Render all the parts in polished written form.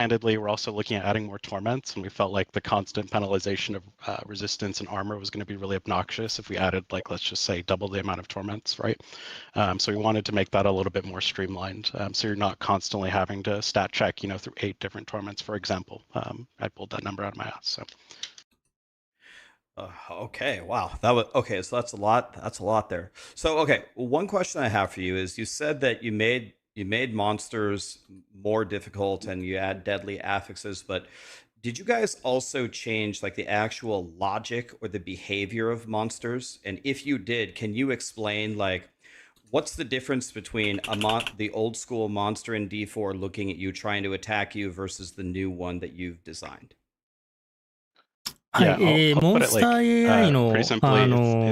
Candidly, we're also looking at adding more torments, and we felt like the constant penalization of resistance and armor was going to be really obnoxious if we added, like, let's just say double the amount of torments, right? So we wanted to make that a little bit more streamlined, so you're not constantly having to stat check, through 8 different torments, for example. I pulled that number out of my ass. So. Okay, wow, that was okay. So that's a lot. That's a lot there. So okay, one question I have for you is: you said that you made monsters more difficult and you add deadly affixes, but did you guys also change like the actual logic or the behavior of monsters? And if you did, can you explain like what's the difference between the old school monster in D4 looking at you trying to attack you versus the new one that you've designed? はい、Yeah, I'll モ put ン it スタ like ー AI の、 pretty simply,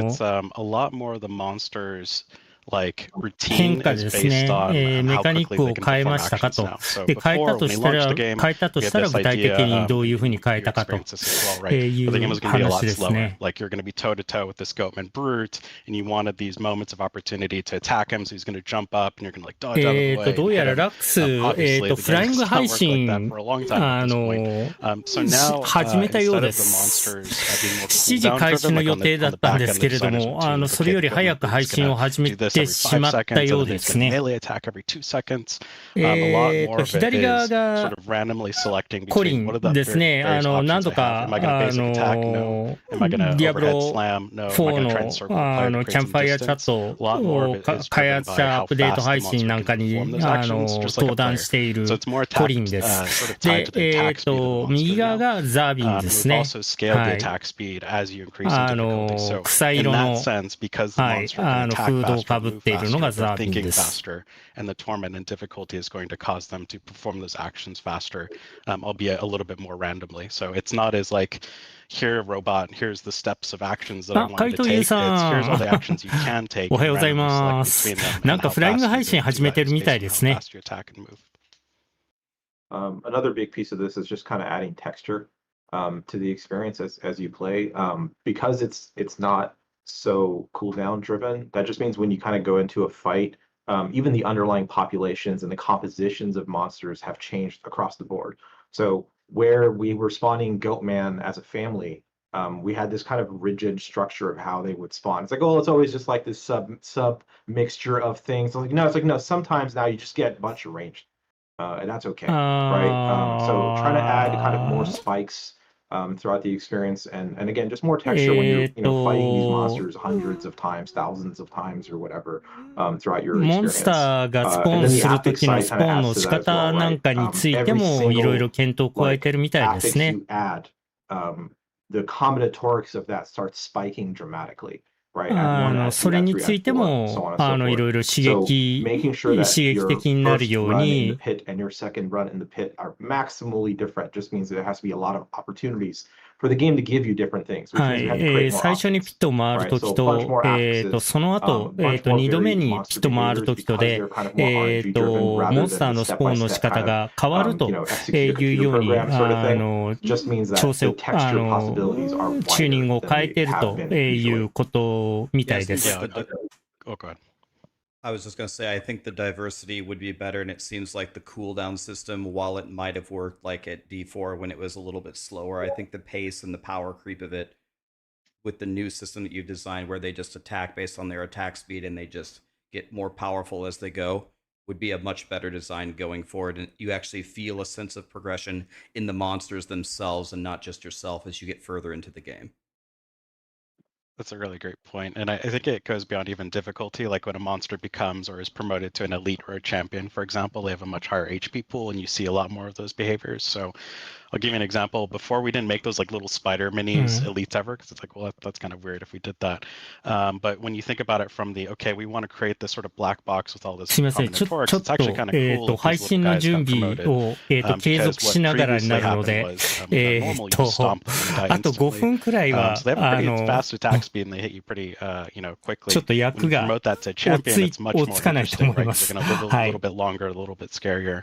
it's a lot more of the monsters like 変 routine 化 is です based ね。 on メ how カニッ quickly ク they を can 変え perform ましたか actions と。 now. So で、変えた before と when we したら、 launched the game, 変えたと we した had ら this 具体的 idea にどういうふうに変え you たかと experience this as well, right? い But the game う was going to be a 話 lot です slower. ね。 Like you're going to be toe to toe with this goatman brute, and you wanted these moments of opportunity to attack him, so he's going to jump up, and you're going to like dodge out of the way どう and や hit ら him. ラックス、Obviously, the フライ game ング has 配 not worked like that 信、 for a long time at this point. So now, 始めたよう instead で of the す。 monsters being more 7時 cooldown 開始 driven, の like 予 on 定 the だ on the ったん back で end, す the けれど designers も、 routine, like それ okay, よ the り早 goatman く brute's 配信 going を to 始め do this て every し 5まった seconds, よ and う then で he's す going to ね。 melee attack every 2 seconds. A lot more of 左 it 側 is が sort of randomly selecting コリ between what are ン the ですね。 various 何 options 度 I have. か、Am I going to basic attack? No. Am I going to ディアブ overhead ロ slam? No. Am I 4 going to try and の、 circle the player to キャ create ン some ファイアチャッ distance? ト A lot more of を it is 開 driven 発 by 者アッ how プデート fast 配 the 信 monster なん can かに、 perform those actions, just like a 登壇 player. してい So る it's more コリ attack, ンです。 sort of tied to the で、attack speed of the 右 monster 側 now. がザービンで And す we've ね。 also scaled the はい。 attack speed as you increase in difficulty. So 草 in 色 that の、 sense, because the はい、 monster can フ attack ードを faster か and ぶっ move ているのが faster, ザ they're ービン thinking です。 faster, and the torment and difficulty is going to cause them to perform those actions faster, albeit a little bit more randomly. So it's not as like, here, robot, here's the steps of actions that I あ、 want カ you イ to トユー take. It's さ here's all the ん。 actions you can take おは and ようござい randomly select ます。 between them なん and か how フライング fast 配 you 信 do 始 that めて is るみた based い on で how すね。 fast you attack and move. Another big piece of this is just kind of adding texture to the experience as you play. Because it's not so cooldown driven, that just means when you kind of go into a fight, even the underlying populations and the compositions of monsters have changed across the board. So where we were spawning Goatman as a family, we had this kind of rigid structure of how they would spawn. It's like, oh, it's always just like this sub mixture of things. It's like no, sometimes now you just get a bunch of ranged. And that's okay, right? So trying to add kind of more spikes throughout the experience, and again, just more texture when you're fighting these monsters hundreds of times, thousands of times, or whatever throughout your モン experience. スターがスポ And ー then ン the する affix 時の side スポ kind of ーンの adds to 仕 that as 方 well, なん right? かについて Every もいろいろ single 検討を加えてるみたいです affix ね。 you add, the combinatorics of that starts spiking dramatically. Right, at 1, at そ 2, れ at に 3, つい at て 4, も so on and so いろい forth. ろ So making sure that 刺激 your 的になる first よう run in the に、 pit and your second run in the pit are maximally different. Just means that there has to be a lot of opportunities for the game to give you different things, which は means you have to い、 create more 最初にピ options. ットを回る Right, と so き a bunch と、 more axes, その後、 bunch more 2度目 varied にピ monster ット回る behaviors ときと because で、 they're kind of more RNG driven モ rather ンスター than の the スポーンの step-by-step 仕方 kind of が変わると execute い a うよ computer うに、 program sort of thing. Just means 調 that 整 the を、texture possibilities are チューニン wider グを than 変え they ている have と been い usually. うことみたい Yes, で it す。 Yeah. seems like Oh, go ahead. I was just going to say, I think the diversity would be better, and it seems like the cooldown system, while it might have worked like at D4 when it was a little bit slower, I think the pace and the power creep of it with the new system that you've designed where they just attack based on their attack speed and they just get more powerful as they go would be a much better design going forward. And you actually feel a sense of progression in the monsters themselves and not just yourself as you get further into the game. That's a really great point. And I think it goes beyond even difficulty. Like when a monster becomes or is promoted to an elite or a champion, for example, they have a much higher HP pool and you see a lot more of those behaviors. So I'll give you an example. Before we didn't make those like little spider minis elites ever, because it's like, well, that's kind of weird if we did that. But when you think about it from the, okay, we want to create this sort of black box with all this すみません。ちょっ combinatorics, it's と、 actually kind of cool if 配 these 信 little の guys 準 got 備 promoted. を、継 Because 続 what しながらに previously なるの happened で、 was normally you just stomp them and die あと5 instantly. 分くらいは、 So they have a pretty fast attack speed and they hit you pretty, quickly. ちょっと When 役 you が promote that to champion, it's much more 追いつかないと interesting, 思い right? ま Because す。they're going to live a はい little bit longer, a little bit scarier.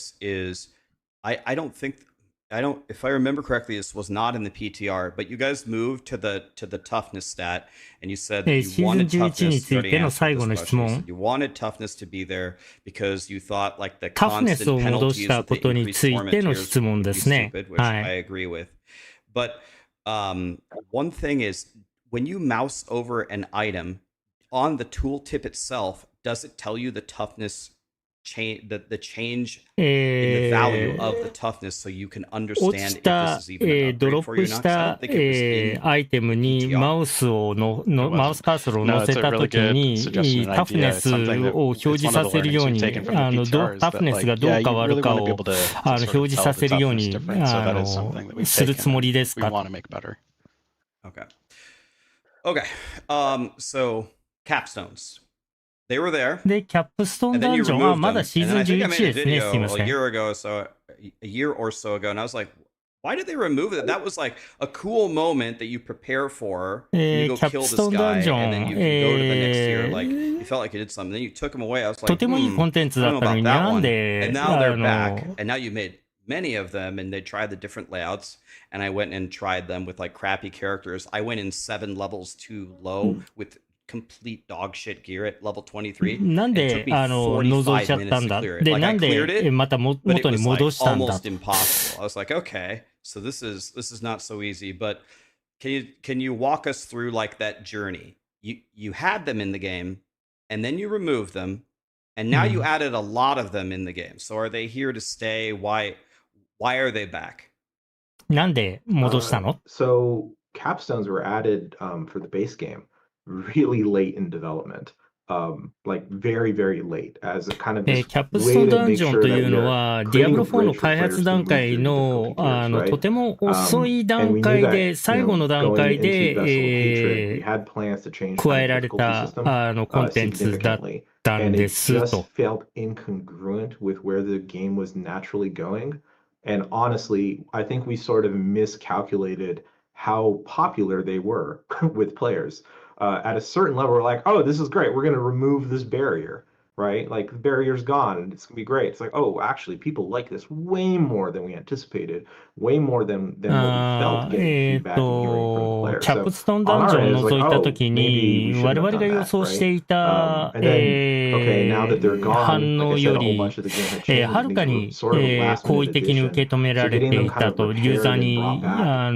this is I don't think if I remember correctly, this was not in the PTR, but you guys moved to the toughness stat, and you said that シ you ーズン wanted 11に toughness. つ You い already ての answered 最 this 後の質 question. You 問。 said you wanted toughness to be there because you thought like the タフネス constant を戻 penalties した with こ the とに increased つい torment ての tiers 質問 would で be すね。 stupid, which は I い。agree with. But one thing is when you mouse over an item on the tooltip itself, does it tell you the toughness change, the change in the value of the toughness, so you can 落 understand ち if た this is even an ドロ upgrade ッ for プ you or し not? 'Cause I た don't think it was in アイテムに PTR. マウスをの It マウス wasn't. カーソルを No, 乗 it's せ a た really とき good に suggestion and タフネ idea. It's ス something that を表 it's 示 one さ of the せるよ learnings う we've に taken from the タ PTR is フ that ネスが like ど yeah, う変 you わる really か want to be を able to 表 sort of 示 tell さ the せるよう toughness に difference. So that is something that we've する taken つも and りです we かと。 want to make better. Okay. Okay. So capstones. They were there. で、キャップストーン And then ダン you ジョン、あ、 removed まだ them. シー And ズ then ン I think I 11 made a ですね。すい video ま a せん。 year ago, so a year or so ago, and I was like, why did they remove it? That was like a cool moment that you prepare for. And you go キャッ kill プス this トーンダン guy, ジョ and then ン、 you can go to the next tier. Like you felt like you did something. Then you took them away. I was と like, てもいいコンテンツ I だ don't っ know たの about に that なん one. で、 And now they're back, and now you made many of them, and they tried the different layouts. And I went and tried them with like crappy characters. I went in 7 levels too low with complete dog shit gear at level 23. なん And it で took me 覗いちゃ 45ったん minutes to だ。 clear it. で、 Like な I ん cleared で it, また but it 元に was 戻 like したんだ。 almost impossible. I was like, okay, so this is not so easy. But can you walk us through like that journey? You had them in the game, and then you removed them, and now you added a lot of them in the game. So are they here to stay? Why are they back? なんで戻したの？ So capstones were added for the base game really late in development. Like very, very late as a kind of キ this ャップストー way ン to ダン make ジョン sure と that いうの we're は、 creating ディアブロ a 4の bridge for 開発 players to 段 move 階 through the の difficult tiers, と right? ても遅い And 段 we knew 階 that, で、最後の段 going 階 into で、 Vessel of Hatred, we had plans to change 加 kind え of られ difficulty た system コンテンツだっ significantly, たん and で it す just と。 felt incongruent with where the game was naturally going. And honestly, I think we sort of miscalculated how popular they were with players. At a certain level, we're like, oh, this is great. We're going to remove this barrier, right? Like the barrier's gone and it's going to be great. It's like, oh, actually, people like this way more than we anticipated, way more than what we あ felt ー getting feedback and hearing from the players. キャッ So プストーン on ダンジ our ョン end, を it's like, 除いた oh, とき maybe we に、 shouldn't 我 have 々 done が予 that, 想し right? ていた And then, okay, now that they're 反 gone, like 応 I よ said, a whole り、 bunch of the game had changed, はる and か these were に sort of last 好 minute 意的に受 addition. け止め So られ getting て them い kind た of と、ユー repaired ザー and に brought back,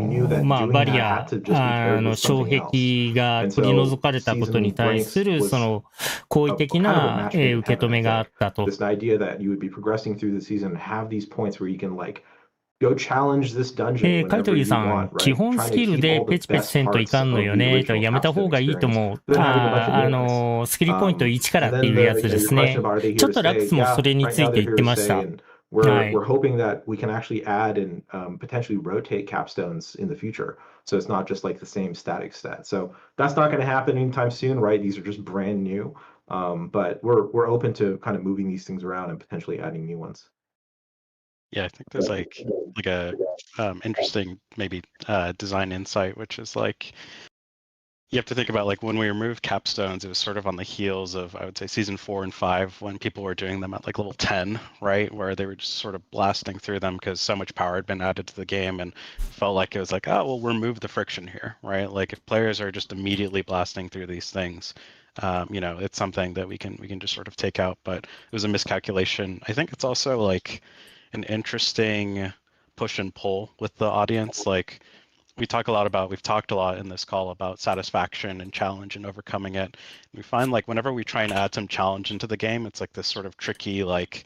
we knew that バ doing リ that ア had to just be paired with 障 something else. 壁が And 取り除 so かれたことに season 対す blanks る was 好意 a 的 kind of a な match made in 受け止 heaven, め I があっ think. たと。 This idea that you would be progressing through the season and have these points where you can like go challenge this dungeon カイト whenever リュウ you さん、 want, 基 right? 本ス Trying to キル keep で all ペ the チペチ best せんとい parts かんの of よ the ねと、 original やめた方 capstone がいいと experience, 思う。 but then having a bunch of new ones. スキルポイント1から And って then いうや the つで your す question ね。 about are they ちょ here っ to とラック stay? スも Yeah, それに right つい now て they're 言っ here て to ました。 stay, and は we're い。 hoping that we can actually add and potentially rotate capstones in the future. So it's not just like the same static stat. So that's not going to happen anytime soon, right? These are just brand new. But we're open to kind of moving these things around and potentially adding new ones. Yeah, I think there's like a interesting maybe design insight, which is like you have to think about like when we removed capstones, it was sort of on the heels of I would say season 4 and 5 when people were doing them at like level 10, right, where they were just sort of blasting through them because so much power had been added to the game and felt like it was like, oh, well, remove the friction here, right? Like if players are just immediately blasting through these things, it's something that we can just sort of take out. But it was a miscalculation. I think it's also like an interesting push and pull with the audience. Like we've talked a lot in this call about satisfaction and challenge and overcoming it. We find like whenever we try and add some challenge into the game, it's like this sort of tricky, like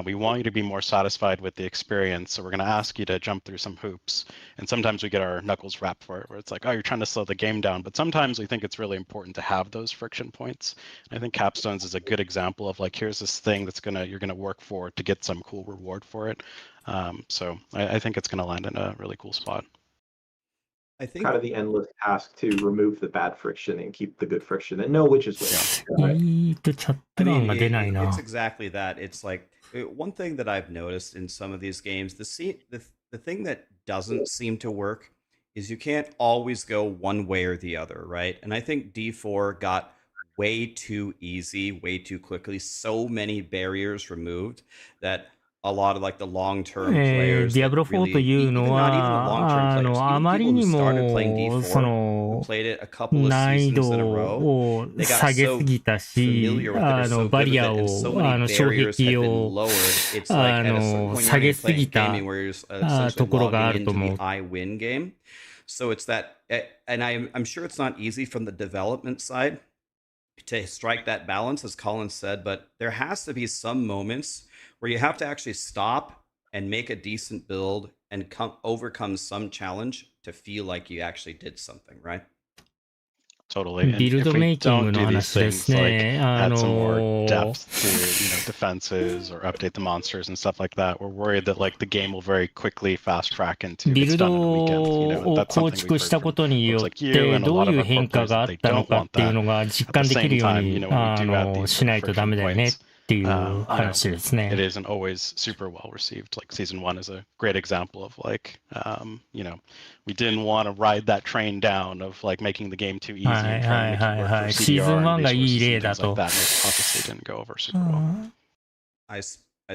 we want you to be more satisfied with the experience. So we're going to ask you to jump through some hoops. And sometimes we get our knuckles wrapped for it, where it's like, oh, you're trying to slow the game down. But sometimes we think it's really important to have those friction points. And I think capstones is a good example of like, here's this thing you're going to work for to get some cool reward for it. So I think it's going to land in a really cool spot. I think Kind of the endless task to remove the bad friction and keep the good friction and know which is which. チャット欄が出ないな。 it's exactly that. It's like one thing that I've noticed in some of these games, the thing that doesn't seem to work is you can't always go one way or the other, right? And I think D4 got way too easy, way too quickly. So many barriers removed that a lot of like the long-term players. ディアブロ4というのは、あまりにも、難易度を下げすぎたし、バリアを、障壁を、下げすぎたところがあると思う。So it's that, and I'm sure it's not easy from the development side to strike that balance, as Colin said, but there has to be some moments where you have to actually stop and make a decent build and overcome some challenge to feel like you actually did something, right? Totally. ビルドメイキングの話ですね。add some more depth to, defenses or update the monsters and stuff like that. We're worried that like the game will very quickly fast track into ビルドを構築したことによってどういう変化があったのかっていうのが実感できるようにしないとダメだよねっていう話ですね。It isn't always super well received. Like season 1 is a great example of like, we didn't want to ride that train down of like making the game too easy and trying to make it work for CDR and resources and things like that. And it obviously didn't go over super well. I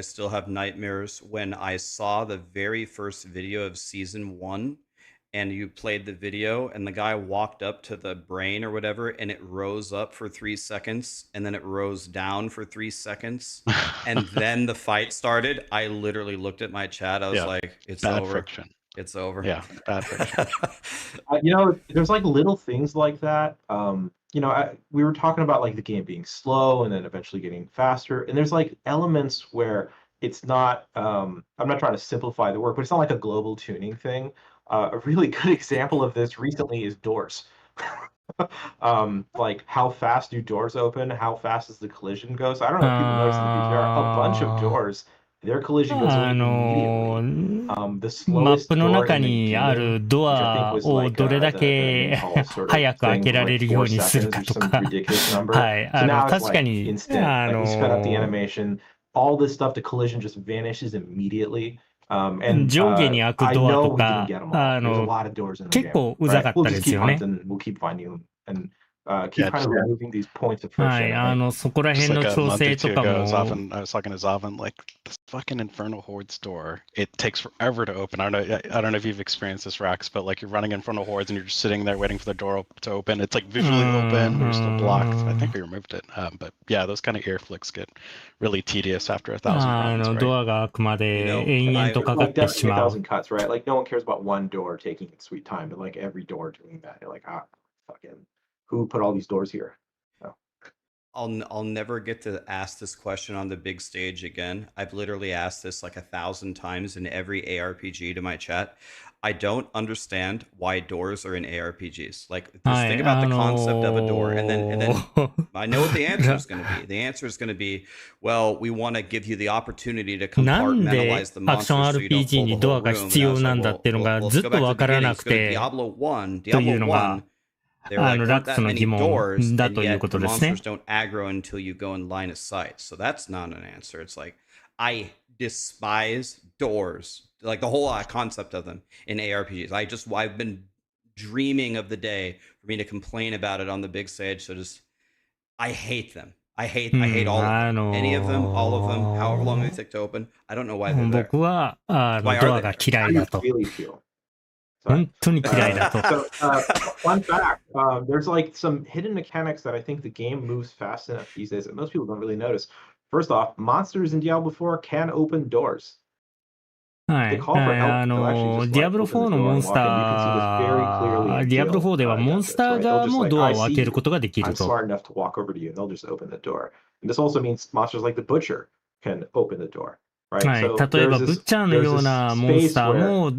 still have nightmares when I saw the very first video of season 1 and you played the video and the guy walked up to the brain or whatever and it rose up for 3 seconds and then it rose down for 3 seconds and then the fight started. I literally looked at my chat. I was like, it's bad over. Friction. It's over. Yeah, bad friction. There's like little things like that. We were talking about like the game being slow and then eventually getting faster. And there's like elements where it's not, I'm not trying to simplify the work, but it's not like a global tuning thing. A really good example of this recently is doors. Like how fast do doors open? How fast does the collision go? So I don't know if people notice in the PTR, a bunch of doors, their collision goes immediately. The マッ slowest プの door 中 in the にあ game, るド which I ア think was を like どれだ the け main hall sort of 早く開 thing け was られ like るよう 4にする seconds か or と some か。 ridiculous number. はい、 So now it's 確か like に、 instant. Like you sped up the animation, all this stuff, the collision just vanishes immediately. And 上下に開く I ドア know と we か didn't get them all. There's a lot of doors in the 結 game. 構うざか Right? っ We'll たで just す keep よね。 hunting. We'll keep finding them and keep Yeah, kind of just- removing these points of は friction. い、そこら Just 辺 like の a 調 month or 整と two か ago, も、 I was talking to Zavin, like this fucking Infernal Hordes door. It takes forever to open. I don't know if you've experienced this, Raxx, but like you're running Infernal Hordes and you're just sitting there waiting for the door to open. It's like visually open, but you're still blocked. I think we removed it. But yeah, those kind of ear flicks get really tedious after 1,000 runs, right? ドアが開くまで You know, 延々とかかっ Like てし definitely まう。 1,000 cuts, right? Like no one cares about one door taking its sweet time, but like every door doing that, you're like, fucking, who put all these doors here? I'll never get to ask this question on the big stage again. I've literally asked this like 1,000 times in every ARPG to my chat. I don't understand why doors are in ARPGs. Like, just think about the concept of a door, and then I know what the answer is going to be. The answer is going to be, well, we want to give you the opportunity to なんで compartmentalize the アクション monsters so you don't RPG pull に the ド whole アが room. 必 And I 要 was な like, んだっていうの well, が let's ずっ go と back わ to the からな beginning. く Let's go to て、 Diablo 1. という Diablo のが 1, there are like not ラック that スの many 疑問 doors, だ and という yet こ the とですね。 monsters don't aggro until you go in line of sight. So that's not an answer. It's like, I despise doors, like the whole concept of them in ARPGs. I've been dreaming of the day for me to complain about it on the big stage. So I hate them. I hate all of them. Any of them, all of them, however long they take to open. I don't know why they're there. 僕はド Why are ア they が there? 嫌 How い do you だと。 really feel? 本当に嫌いだと。 So, fun fact, there's like some hidden mechanics that I think the game moves fast enough these days that most people don't really notice. First off, monsters in Diablo 4 can open doors. はい。ディアブロ4のモンスター、ディアブロ4ではモンスター側もドアを開けることができる I'm と。 smart enough to walk over to you and they'll just open the door. And this also means monsters like the butcher can open the door. はい。例えば、ブッチャーのようなモンスターも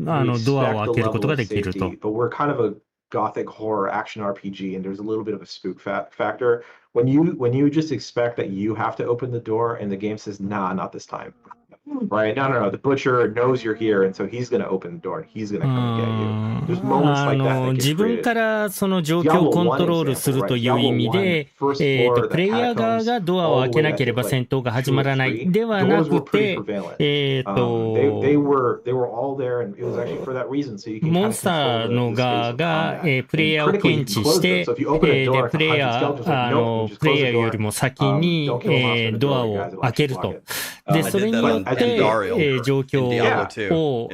ドアを開けることができると。 But we're kind of a gothic horror action RPG, and there's a little bit of a spook factor. When you just expect that you have to open the door, and the game says, "Nah, not this time." Right? No. The butcher knows you're here, and so he's going to open the door, and he's going to come and get you. There's moments like that that 自 get 分 created. からその状況をコントロールするという意味で、プレイヤー側がドアを開けなければ戦闘が始まらないではなくて、they were all there, and it was actually for that reason. So you can モンスターの側がプレイヤーを検知して、でプレイヤーよりも先にドアを開けると。で、それによっで、状況を、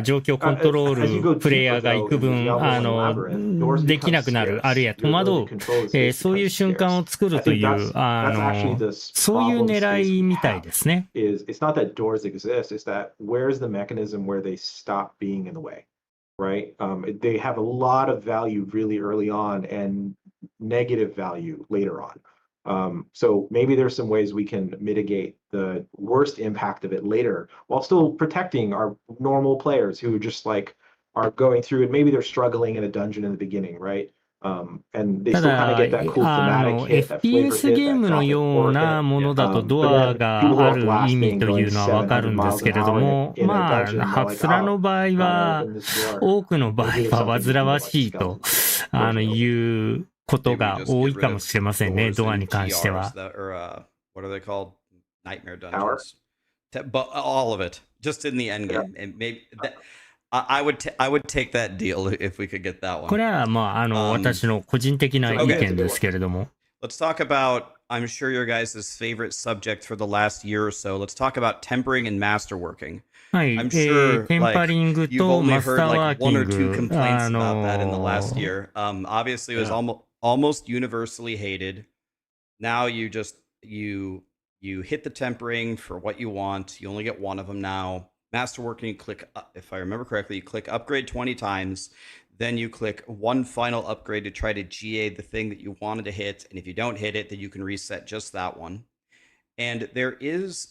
状況コントロール、プレイヤーが幾分、できなくなる、あるいは戸惑う、そういう瞬間を作るという、そういう狙いみたいですね。It's not that doors exist, it's that where's the mechanism where they stop being in the way, right? They have a lot of value really early on and negative value later on. So maybe there's some ways we can mitigate the worst impact of it later while still protecting our normal players who just like are going through it. Maybe they're struggling in a dungeon in the beginning, right? And they た still kind だ、 of get that cool thematic hit, that flavor FPS hit, ゲー that ムの gothic よう horror な hit. ものだと But ド then ア people が who あ are る意 blasting, 味とい going うのはわかる 700 んです miles け an れど hour も、 in a まあ、 dungeon, ハ they're ク like, スラの場合 gotta は、 open this door. 多くの場合 Maybe there's は something 煩 you わ can do, しい like と skeleton. いうことが多いかもしれませんね、ドアに関しては。What are they called? Nightmare Tower? dungeons. But all of it, just in the end game. And maybe that, I would take that deal if we could get that one. これは、まあ、私の個人的な意見ですけれども。Let's talk about, I'm sure your guys' favorite subject for the last year or so. Let's talk about tempering and masterworking. はい、 I'm sure テンパリング you've と only マスタ heard ーワ like ーキ one ン or two グ、complaints about that in the last year. Obviously, it was Yeah. almost universally hated. Now you just you hit the tempering for what you want. You only get one of them now. Masterworking, you click, if I remember correctly, you click upgrade 20 times. Then you click one final upgrade to try to GA the thing that you wanted to hit. And if you don't hit it, then you can reset just that one. And there is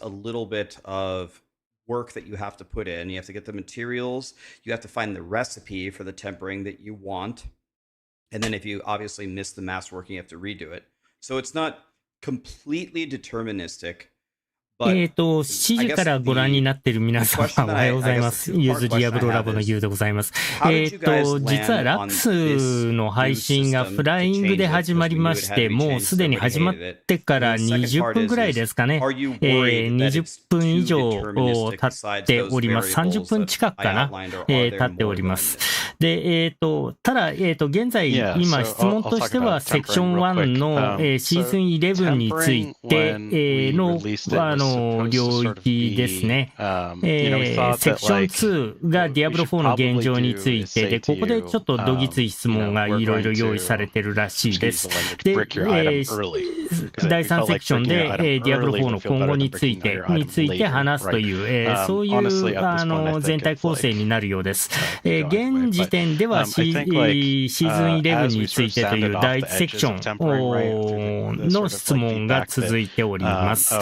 a little bit of work that you have to put in. You have to get the materials. You have to find the recipe for the tempering that you want. And then if you obviously miss the masterworking, you have to redo it. So it's not completely deterministic. 7時からご覧になっている皆様、おはようございます。ユーズディアブロラボのユーでございます。実はラックスの配信がフライングで始まりまして、もうすでに始まってから20分ぐらいですかね。20分以上経っております。30分近くかな。経っております。で、ただ、現在、今質問としては、セクション1のシーズン11についての領域ですね。セクション2が Diablo IV の現状についてで、ここでちょっとどぎつい質問がいろいろ用意されてるらしいです。で、第3セクションで Diablo IV の今後について話すという、そういう全体構成になるようです。現時点ではシーズン11についてという第1セクションの質問が続いております。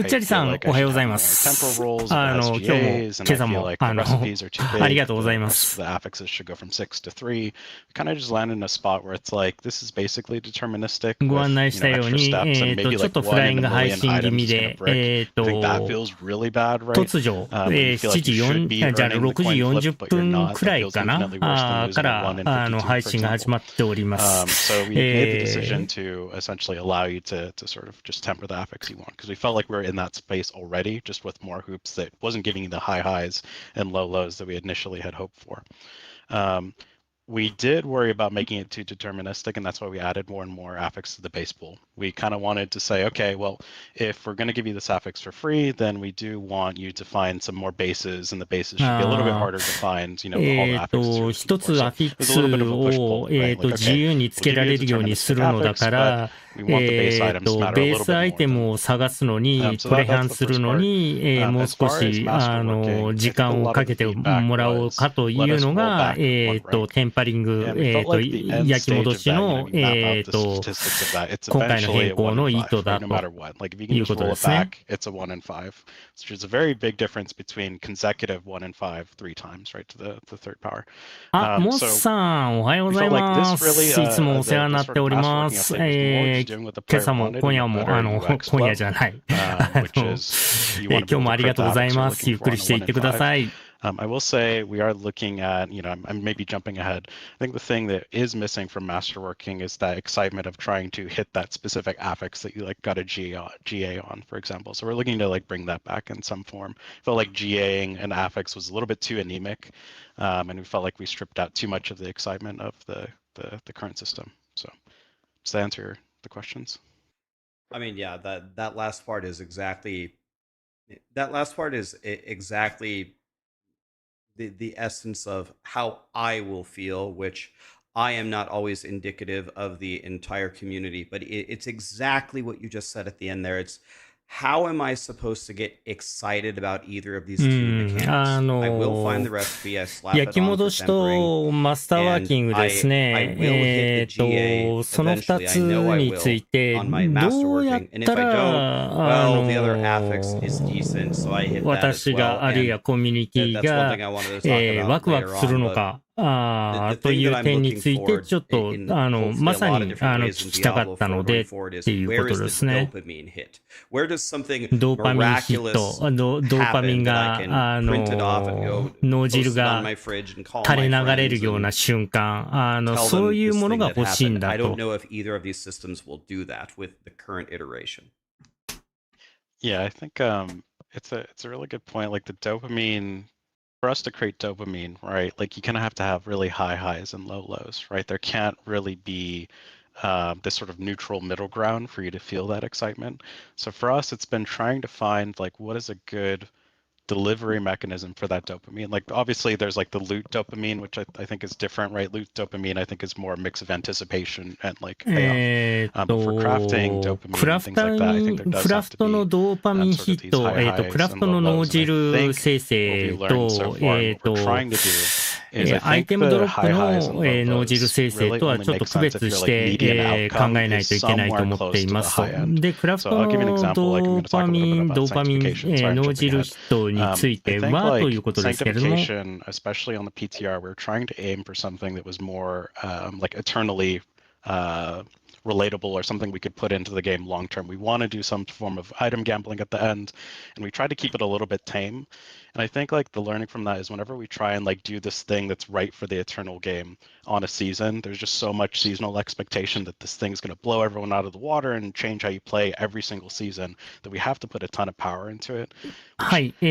チャリさん、おはようございます。今日も、今朝も、ありがとうございます。The affixes should go from 6 to 3. We kind of just landed in a spot where it's like, this is basically deterministic. ご案内したように、ちょっとフライング配信気味で、突如、6時40分くらいかなから配信が始まっております。So we made the decision to essentially allow you to sort of just temper the affix you want, because we felt like we were in that space already, just with more hoops that wasn't giving you the high highs and low lows that we initially had hoped for. We did worry about making it too deterministic, and that's why we added more and more affix to the base pool. We kind of wanted to say, okay, well, if we're going to give you this affix for free, then we do want you to find some more bases, and the bases should be a little bit harder to find, you know, all the affixes. 一つアフィックスを自由につけられるようにするのだから、ベースアイテムを探すのに、プレハンするのに、もう少し時間をかけてもらおうかというのが、テンパリング、焼き戻しの、今回の変更の意図だということですね。It's a 1 and 5, which is a very big difference between consecutive 1 and 5 3 times, right, to the third power. モスさん、おはようございます。いつもお世話になっております。今朝も今夜も、今夜じゃない。今日もありがとうございます。ゆっくりしていってください。I will say we are looking at, you know, I'm maybe jumping ahead. I think the thing that is missing from masterworking is that excitement of trying to hit that specific affix that you like got a GA on, for example. So we're looking to like bring that back in some form. I felt like GAing an affix was a little bit too anemic, and we felt like we stripped out too much of the excitement of the current system. So does that answer the questions? I mean, yeah, that last part is exactly That last part is exactly the essence of how I will feel, which I am not always indicative of the entire community, but it's exactly what you just said at the end there. It's how am I supposed to get excited about either of these two mechanics? I will find the recipe, I slap it 焼き on 戻 for しと tempering, マスターワーキングですね。その2つについて、どうやったら、私が、あるいはコミュニティが、ワクワクするのか、という点について、ちょっと、まさに、聞きたかったので、っていうことですね。ドーパミンヒット、ドーパミンが、脳汁が垂れ流れるような瞬間、そういうものが欲しいんだと。Yeah, I think it's a really good point. Like the dopamine, for us to create dopamine, right? Like you kind of have to have really high highs and low lows, right? There can't really be this sort of neutral middle ground for you to feel that excitement. So for us, it's been trying to find like what is a good delivery mechanism for that dopamine. Like obviously there's like the loot dopamine, which I think is different, right? Loot dopamine I think is more a mix of anticipation and like payoff. But for crafting dopamine and things like that, I think there does have to be クラフトのドーパミンヒット、クラフトの脳汁生成と、アイテムドロップの脳汁生成とはちょっと区別して考えないといけないと思っています。で、クラフトのドーパミン、脳汁ヒットについてはということですけれども、especially on the PTR, we're trying to aim for something that was more like eternally relatable or something we could put into the game long term. We want to do some form of item gambling at the end, and we try to keep it a little bit tame. And I think like the learning from that is whenever we try and like do this thing that's right for the eternal game on a season, there's just so much seasonal expectation that this thing's going to blow everyone out of the water and change how you play every single season that we have to put a ton of power into it. はい、カ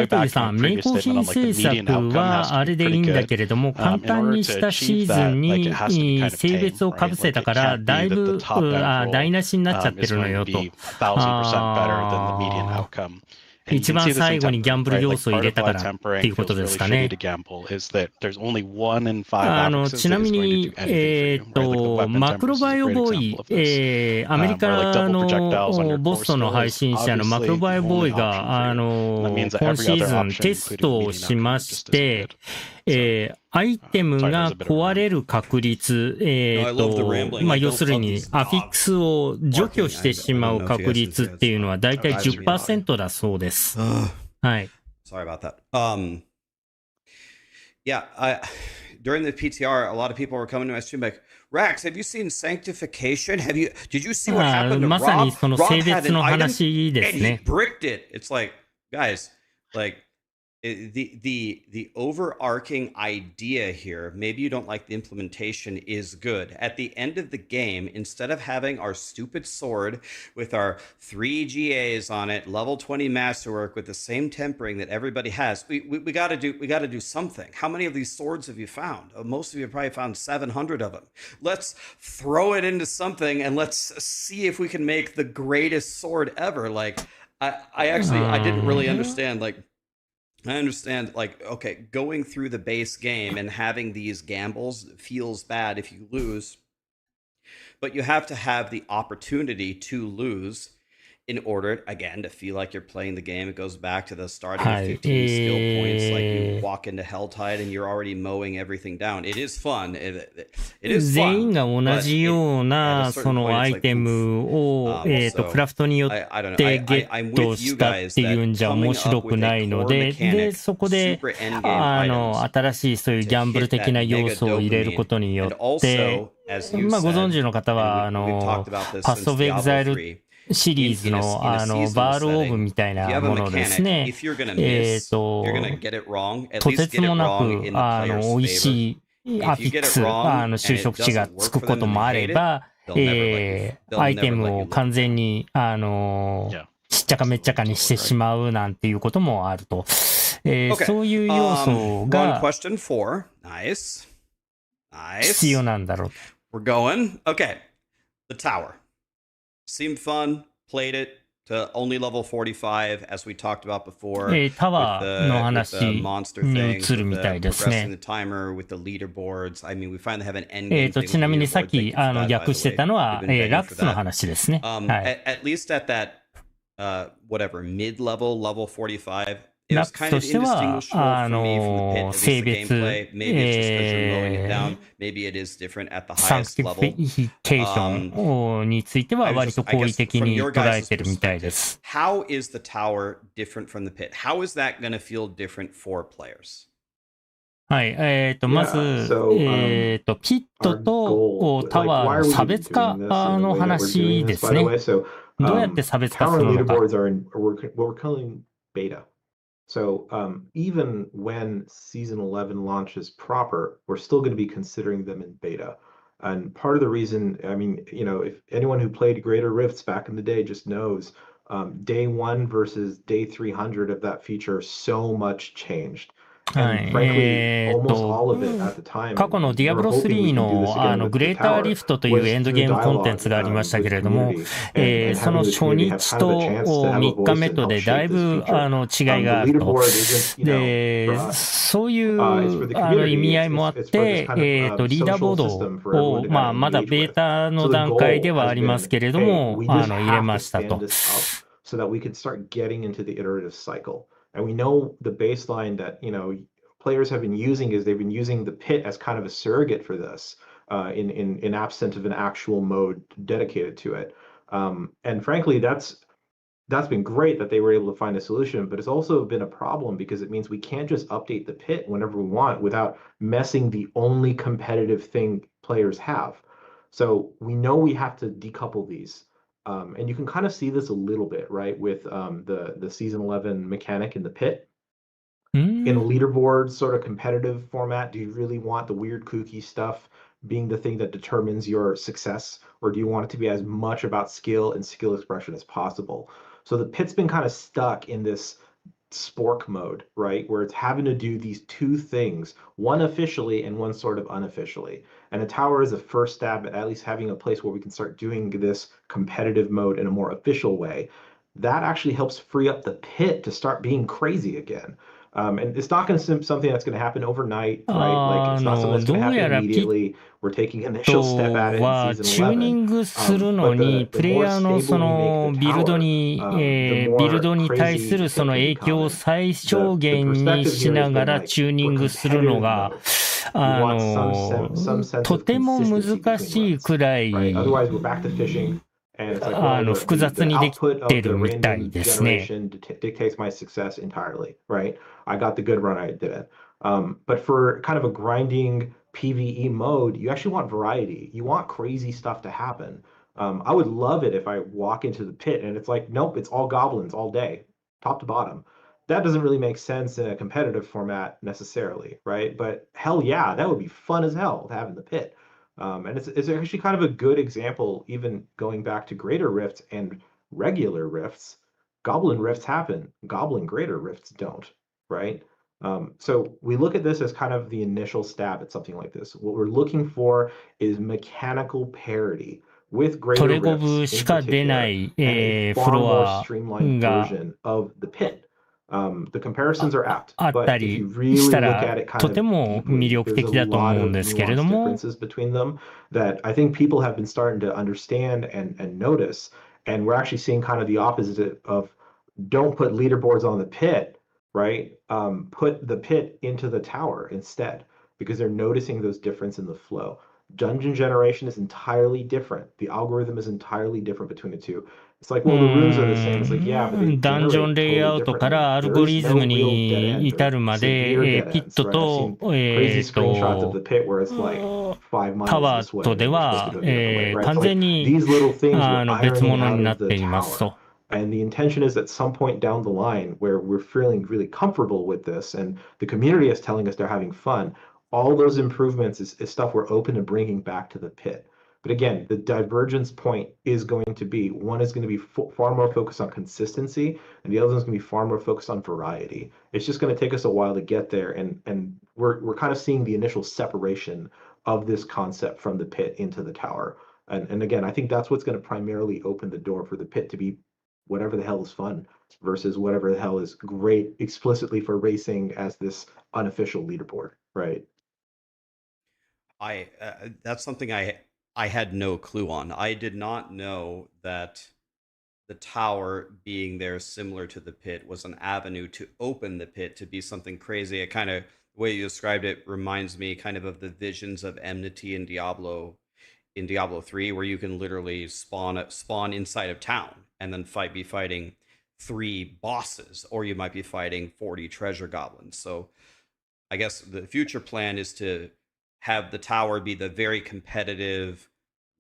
イトリさん、名コーヒー制作はあれでいいんだけれども、簡単にしたシーズンに性別をかぶせたから、だいぶ台無しになっちゃってるのよと。一番最後にギャンブル要素を入れたからっていうことですかね。ちなみに、マクロバイオボーイ、アメリカのボストンの配信者のマクロバイオボーイが、今シーズンテストをしまして、アイテムが壊れる確率、要するにアフィックスを除去してしまう確率っていうのはだいたい 10% だそうです。はい。Sorry about that. Yeah, during the PTR, a lot of people were coming to my stream like, Raxx, have you seen Sanctification? Did you see what happened to Rob? まさにその性別の話ですね。And he bricked it. It's like, guys, like, the overarching idea here, maybe you don't like the implementation, is good. At the end of the game, instead of having our stupid sword with our 3 GAs on it, level 20 masterwork with the same tempering that everybody has, we got to do something. How many of these swords have you found? Most of you have probably found 700 of them. Let's throw it into something and let's see if we can make the greatest sword ever. Like I didn't really understand, like, I understand, like, okay, going through the base game and having these gambles feels bad if you lose, but you have to have the opportunity to lose in order, again, to feel like you're playing the game. It goes back to the starting of 15 skill points, like you walk into Helltide and you're already mowing everything down. It is fun. It is fun. 全員が同じようなそのアイテムをクラフトによってゲットしたっていうんじゃ面白くないので、でそこで新しいそういうギャンブル的な要素を入れることによって、まあご存知の方はパスオブエグザイルシリーズのバールオーブみたいなものですね。とてつもなく美味しいアフィックス、収束値がつくこともあれば、アイテムを完全にしっちゃかめっちゃかにしてしまうなんていうこともあると。そういう要素が必要なんだろう。We're going. Okay. The tower. Seemed fun, played it, to only level 45, as we talked about before, タワーの with the 話 monster に things, 移る with みた the いですね。 progressing the timer, with the leaderboards. I mean, we finally have an end game thing with ちなみに the さっ leaderboard. き Thank you for that, by 訳 the して way. たのは We've been begging ラッ for クスの that. 話ですね。はい。 At least at that, whatever, mid-level, level 45, it ラ was ックス kind と of しては indistinguishable for me from the pit, at least 性 the 別、 gameplay. Maybe it's just because you're mowing it down. Maybe it is different at the サン highest クティ level. フィケーションについては I was 割 just, と I 好意 guess, 的 from に your 捉え guys' てるみたいで perspective, す。 how is the tower different from the pit? How is that going to feel different for players? はい。ま Yeah, ず、 so ピット our と goal, タ like, ワー why の are we 差別 doing 化 this in the の way that we're 話 doing で this, す by the ね。 way? So どうやって差別化す tower る and のか。 leaderboards are in what we're calling beta. So even when season 11 launches proper, we're still going to be considering them in beta. And part of the reason, I mean, you know, if anyone who played Greater Rifts back in the day just knows, day 1 versus day 300 of that feature, so much changed. は And い。 frankly, almost all of it at the time, 過去の and we were Diablo hoping we III could do this の again with グ the レーター tower, リフトという was エンド through ゲームコンテン dialogue ツがありましたけ with れども、 community, and そ having の the 初 community 日 have kind と of a chance to have a 3日 voice 目 in と how で to だ shape い this ぶ feature. 違いがあ The ると。 leaderboard isn't, you know, で、 for us. そういう It's for the 意 community. 味合いもあっ It's for this て、 kind of リーダーボ social ード system for everyone を、 to まあ、 kind of まだ engage ベー with. タの So the 段階で goal はあ has りま been, すけれど hey, も、 we just 入れ have ま to した stand と。 this up so that we can start getting into the iterative cycle. And we know the baseline that, you know, players have been using is they've been using the pit as kind of a surrogate for this, in absence of an actual mode dedicated to it. And frankly, that's been great that they were able to find a solution, but it's also been a problem because it means we can't just update the pit whenever we want without messing the only competitive thing players have. So we know we have to decouple these. And you can kind of see this a little bit, right, with the season 11 mechanic in the pit. In a leaderboard sort of competitive format, do you really want the weird kooky stuff being the thing that determines your success, or do you want it to be as much about skill and skill expression as possible? So the pit's been kind of stuck in this spork mode, right, where it's having to do these two things, one officially and one sort of unofficially. And a tower is a first stab at least having a place where we can start doing this competitive mode in a more official way. That actually helps free up the pit to start being crazy again. And it's not going to be something that's going to happen overnight, right? Like it's not something that's going to どう happen やらピッ immediately. We're taking initial step at it in は season チューニン 11. グするの But に、 the プレイ more ヤーのそ stable we の make the ビルド tower, に、 the ビル more ドに対す crazy る the そ pit の can 影響 become. を And 最小 the 限に perspective し here な has が been ら like チューニ for ングするの competitive が、 mode, we want some sense と of ても consistency 難 between しい runs, くらい、 right? Otherwise, we're back to fishing, and it's like, well, 複 the 雑にでき output て of the るみたい random ですね。 generation dictates my success entirely, right? I got the good run, I didn't. But for kind of a grinding PvE mode, you actually want variety. You want crazy stuff to happen. I would love it if I walk into the pit and it's like, nope, it's all goblins all day, top to bottom. That doesn't really make sense in a competitive format necessarily, right? But hell yeah, that would be fun as hell to have in the pit. And it's actually kind of a good example, even going back to Greater Rifts and regular Rifts. Goblin Rifts happen, Goblin Greater Rifts don't, right? So we look at this as kind of the initial stab at something like this. What we're looking for is mechanical parity with ト Greater レゴ Rifts ブ in しか出な particular い、 and a フ far ロ more ア streamlined が version of the pit. The comparisons are apt, あった but if you り really した look ら at it kind と of ても魅 deeply, 力 there's a 的だと lot 思うん of ですけれど nuanced も、 differences between them that I think people have been starting to understand and notice. And we're actually seeing kind of the opposite of don't put leaderboards on the pit, right? Put the pit into the tower instead, because they're noticing those difference in the flow. Dungeon generation is entirely different. The algorithm is entirely different between the two. It's like, well, the runes are the same. It's like, yeah, but they ダンジョン generate レイア totally ウトか differently. らアル There ゴ is リズ no ム real に dead end 至 or るま severe で、 dead ピッ ends, ト right? I've と、 seen crazy screenshots of the pit where it's like 5 タ miles ワ this way ーと and で then you're supposed to は、 go the other way, right? 完 So like 全に these little things we're 別 ironing 物 out になっ of the ていますと。 tower. And the intention is at some point down the line where we're feeling really comfortable with this and the community is telling us they're having fun, all those improvements is stuff we're open to bringing back to the pit. But again, the divergence point is going to be, one is going to be far more focused on consistency and the other one is going to be far more focused on variety. It's just going to take us a while to get there. And we're kind of seeing the initial separation of this concept from the pit into the tower. And again, I think that's what's going to primarily open the door for the pit to be whatever the hell is fun versus whatever the hell is great explicitly for racing as this unofficial leaderboard, right? That's something I had no clue on. I did not know that the tower being there similar to the pit was an avenue to open the pit to be something crazy. It kind of, the way you described it reminds me kind of the visions of enmity in Diablo 3, where you can literally spawn inside of town and then be fighting 3 bosses, or you might be fighting 40 treasure goblins. So I guess the future plan is to have the tower be the very competitive,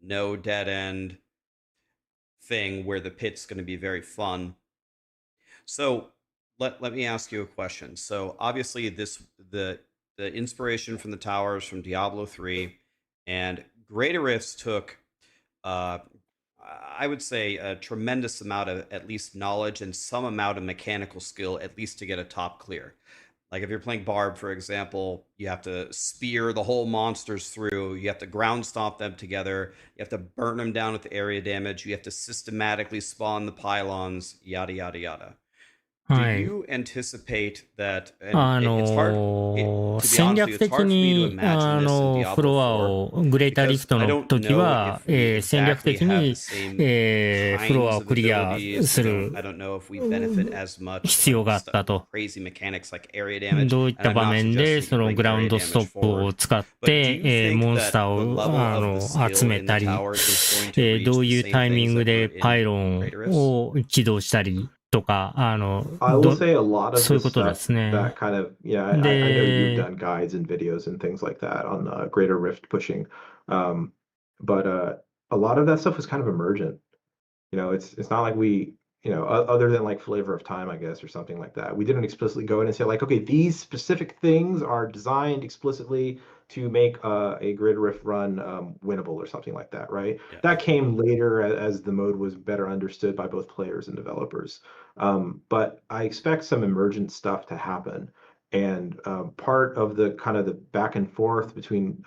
no dead end thing where the pit's going to be very fun. So let me ask you a question. So obviously the inspiration from the towers from Diablo 3 and Greater Rifts took I would say a tremendous amount of at least knowledge and some amount of mechanical skill, at least to get a top clear. Like if you're playing Barb, for example, you have to spear the whole monsters through. You have to ground stomp them together. You have to burn them down with area damage. You have to systematically spawn the pylons, yada, yada, yada. Do はい。you anticipate that, and it's hard, to be 戦 honest with 略 you, it's 的 hard for me to に imagine this in フロア Diablo をグレーターリ 4フト because I の don't 時 know は、 if we 戦略 exactly 的 have に、 the same フロア kinds を of クリア abilities. す I る don't know if we benefit as much 必要 from があったと。 crazy mechanics like area damage. どういっ And た I'm 場 not 面で suggesting そ you の bring グラウン area ドスト damage ップを forward. 使っ But do you て、 think モンス that ター the を level of the 集 skill め in the たり、 tower is going to ど reach う the いう same タイミン things グ that で were パイ in ロン Greater Rifts? を起動したりとか、I will say a lot of そうい the うことで stuff すね。 that kind of, yeah, I know you've で、 done guides and videos and things like that on Greater Rift pushing. But a lot of that stuff was kind of emergent. You know, it's not like we, you know, other than like Flavor of Time, I guess, or something like that. We didn't explicitly go in and say like, okay, these specific things are designed explicitly to make a Greater Rift run winnable or something like that, right? Yeah. That came later as the mode was better understood by both players and developers. But I expect some emergent stuff to happen. And part of the kind of the back and forth between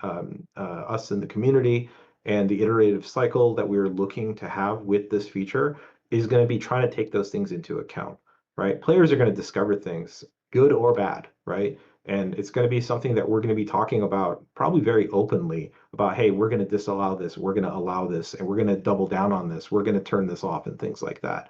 us and the community and the iterative cycle that we were looking to have with this feature is going to be trying to take those things into account, right? Players are going to discover things, good or bad, right? And it's going to be something that we're going to be talking about probably very openly about, hey, we're going to disallow this, we're going to allow this, and we're going to double down on this, we're going to turn this off and things like that.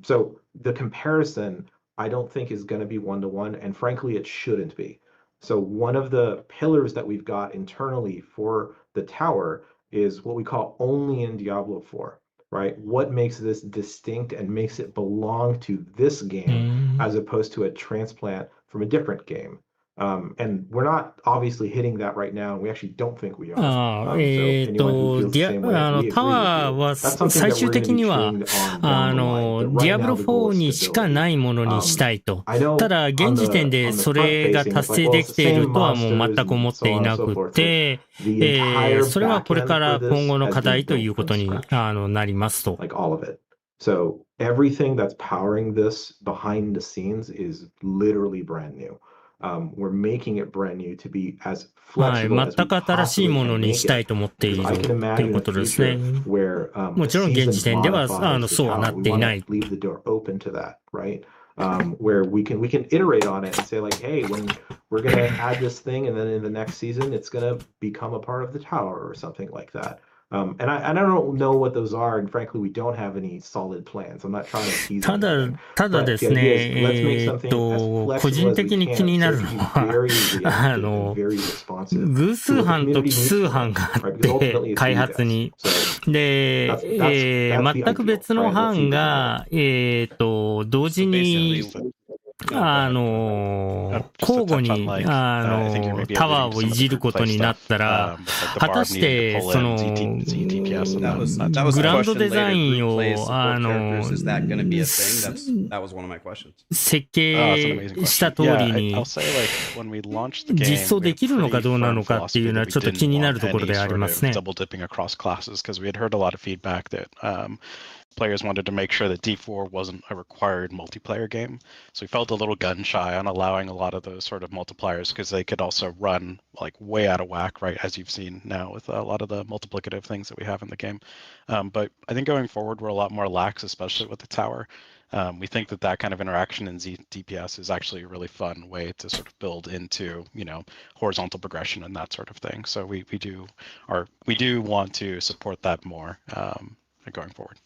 So the comparison, I don't think is going to be one-to-one, and frankly, it shouldn't be. So one of the pillars that we've got internally for the tower is what we call only in Diablo 4, right? What makes this distinct and makes it belong to this game as opposed to a transplant from a different game. And we're not obviously hitting that right now, and we actually don't think we are. ああ、So anyone who feels the same way, we タ agree with ワー you. は That's something 最 that 終 we're going 的 to に be は、 trained on down the line. But ディ right アブロ now, the goal 4 is にしか stability. ないものにしたいと。 I know ただ、現 on 時点 the で on the そ front れが facing, 達 it's like, 成 well, で it's き the ている same とはもう monsters 全く思 and って so い on and な so く forth. て、 The entire それはこれ backend か for ら今後 this の has 課 been 題とい built うこ from とに scratch, なりますと。 like all of it. So everything that's powering this behind the scenes is literally brand new. We're making it brand new to be as はい、 flexible as 全 we く新しい possibly もの can に make したい it. と思ってい Because る I can という imagine こ a とですね。 future where も a ちろん現 season 時点では modifies the そうはな tower. っ We てい want な to い。 leave the door open to that, right? Where we can iterate on it and say like, hey, when we're gonna add this thing, and then in the next season, it's gonna become a part of the tower or something like that. And I don't know what those are, and frankly, we don't have any solid plans. I'm not trying to tease ただ anything. で But す the idea ね、 is let's make something as 個 flexible 人 as we 的に気 can に so な it る can の be は、 very reactive and very responsive 偶 to 数 what the 犯と community 奇 needs 数 from 犯 it, があ right? っ Because て、 ultimately it's 開 you 発 guys. に。 So で、 that's the 全 ideal, く別の right? Let's 班 see the goal. が、同時 So に、 basically, no, go ahead. 交 Just to 互 touch on に、 like, I think you're maybe タワー alluding to を some い of the じる group こと play になっ stuff, たら、 with like the 果た Barb し needing て、 to pull そ in の、 ZTPS and That was then the グランド question デザ later. イン Group を、 play support characters, is that going to be a thing? That was one of my questions. 設 Oh, that's an 計 amazing した question. 通 Yeah, りに I'll say like when we launched the 実 game, 装 we で had a きるのか pretty どうな firm のかっていう philosophy のは that we ちょっと didn't 気になる want ところ any であり sort ます of ね。 double dipping across classes because we had heard a lot of feedback that players wanted to make sure that D4 wasn't a required multiplayer game. So we felt a little gun shy on allowing a lot of those sort of multipliers because they could also run like way out of whack, right? As you've seen now with a lot of the multiplicative things that we have in the game. But I think going forward, we're a lot more lax, especially with the tower. We think that that kind of interaction in DPS is actually a really fun way to sort of build into, horizontal progression and that sort of thing. So we do want to support that more going forward.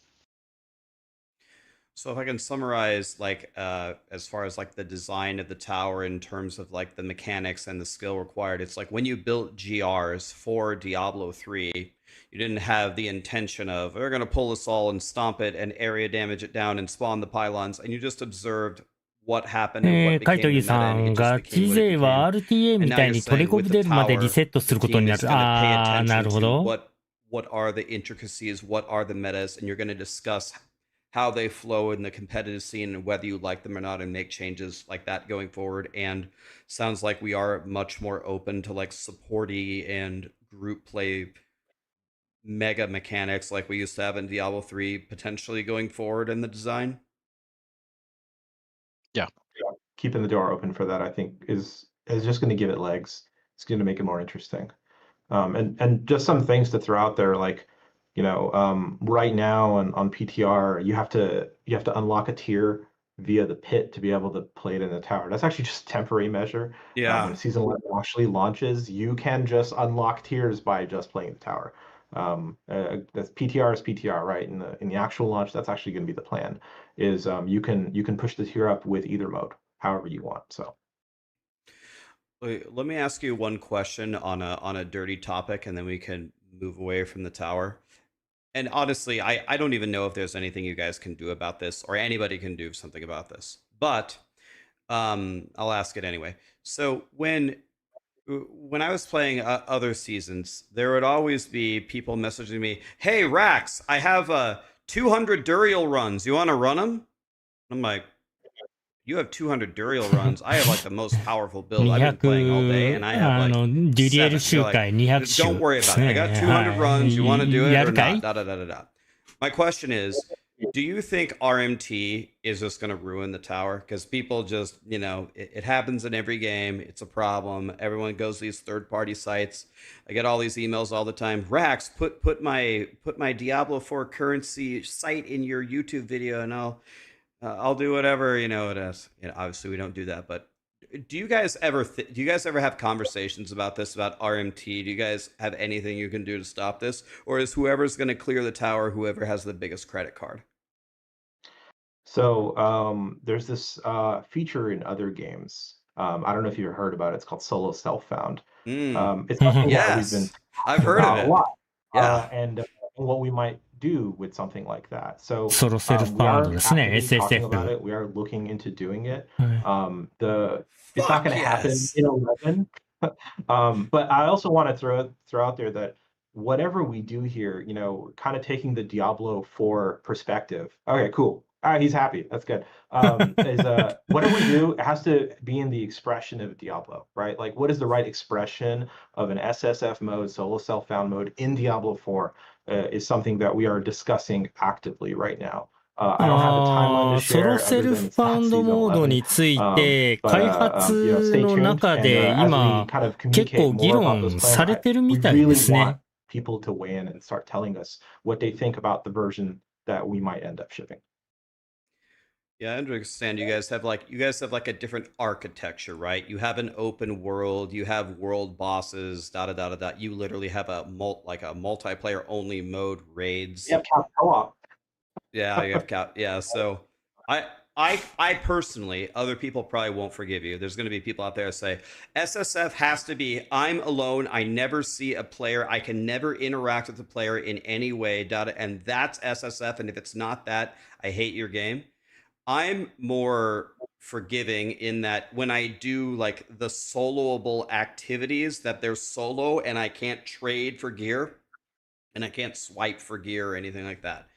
So if I can summarize, as far as the design of the tower in terms of the mechanics and the skill required, it's like when you built GRs for Diablo 3, you didn't have the intention of, we're going to pull this all and stomp it and area damage it down and spawn the pylons, and you just observed what happened and what became the meta, and it just became what it became. And now you're saying with the tower, the team is going to pay attention to what are the intricacies, what are the metas, and you're going to discuss how they flow in the competitive scene and whether you like them or not, and make changes like that going forward. And sounds like we are much more open to supporty and group play mega mechanics like we used to have in Diablo 3 potentially going forward in the design. Yeah. Keeping the door open for that, I think, is just going to give it legs. It's going to make it more interesting. And just some things to throw out there, right now on PTR, you have to unlock a tier via the pit to be able to play it in the tower. That's actually just a temporary measure. Yeah. When Season 11 actually launches, you can just unlock tiers by just playing the tower. That's PTR is PTR, right? In the actual launch, that's actually going to be the plan. Is you can push the tier up with either mode, however you want. So. Let me ask you one question on a dirty topic, and then we can move away from the tower. And honestly, I don't even know if there's anything you guys can do about this, or anybody can do something about this. But I'll ask it anyway. So when I was playing other seasons, there would always be people messaging me, "Hey, Raxx, I have 200 Duriel runs. You want to run them?" I'm like, you have 200 Duriel runs. I have the most powerful build. I've been playing all day, and I have 7. So don't worry about it. I got 200 runs. You want to do it or not? Da, da, da, da, da. My question is, do you think RMT is just going to ruin the tower? Because people just, it happens in every game. It's a problem. Everyone goes to these third-party sites. I get all these emails all the time. Raxx, put my Diablo 4 currency site in your YouTube video, and I'll do whatever it is. Obviously we don't do that, but do you guys ever have conversations about this, about RMT? Do you guys have anything you can do to stop this, or is whoever's going to clear the tower whoever has the biggest credit card? So there's this feature in other games. I don't know if you've heard about it. It's called Solo Self-Found. It's something that we've been I've heard of it a lot. Yeah. And what we might do with something like that. So Solo we are Self-Found ですね、actively talking about SSF。it. We are looking into doing it. はい。 It's not going to happen in 11. But I also want to throw out there that whatever we do here, kind of taking the Diablo 4 perspective. Okay, cool. All right, he's happy. That's good. Whatever we do, it has to be in the expression of Diablo, right? Like, what is the right expression of an SSF mode, solo self-found mode in Diablo 4 is something that we are discussing actively right now. I don't have a timeline to ソ share ロ other セル than フ it's ファ not ンド season モード 11. について But 開 stay 発の tuned. 中 And で as we 今 kind of 結 communicate 構議 more about 論 those さ plans, れてる we みたいで really すね。 want people to weigh in and start telling us what they think about the version that we might end up shipping. Yeah, I understand you guys have a different architecture, right? You have an open world, you have world bosses, da da da da da. You literally have a multiplayer only mode raids. You have co-op. Yeah, you have yeah. So I personally, other people probably won't forgive you. There's going to be people out there that say SSF has to be I'm alone. I never see a player. I can never interact with the player in any way. And that's SSF. And if it's not that, I hate your game. I'm more forgiving in that when I do the soloable activities, that they're solo and I can't trade for gear and I can't swipe for gear or anything like that.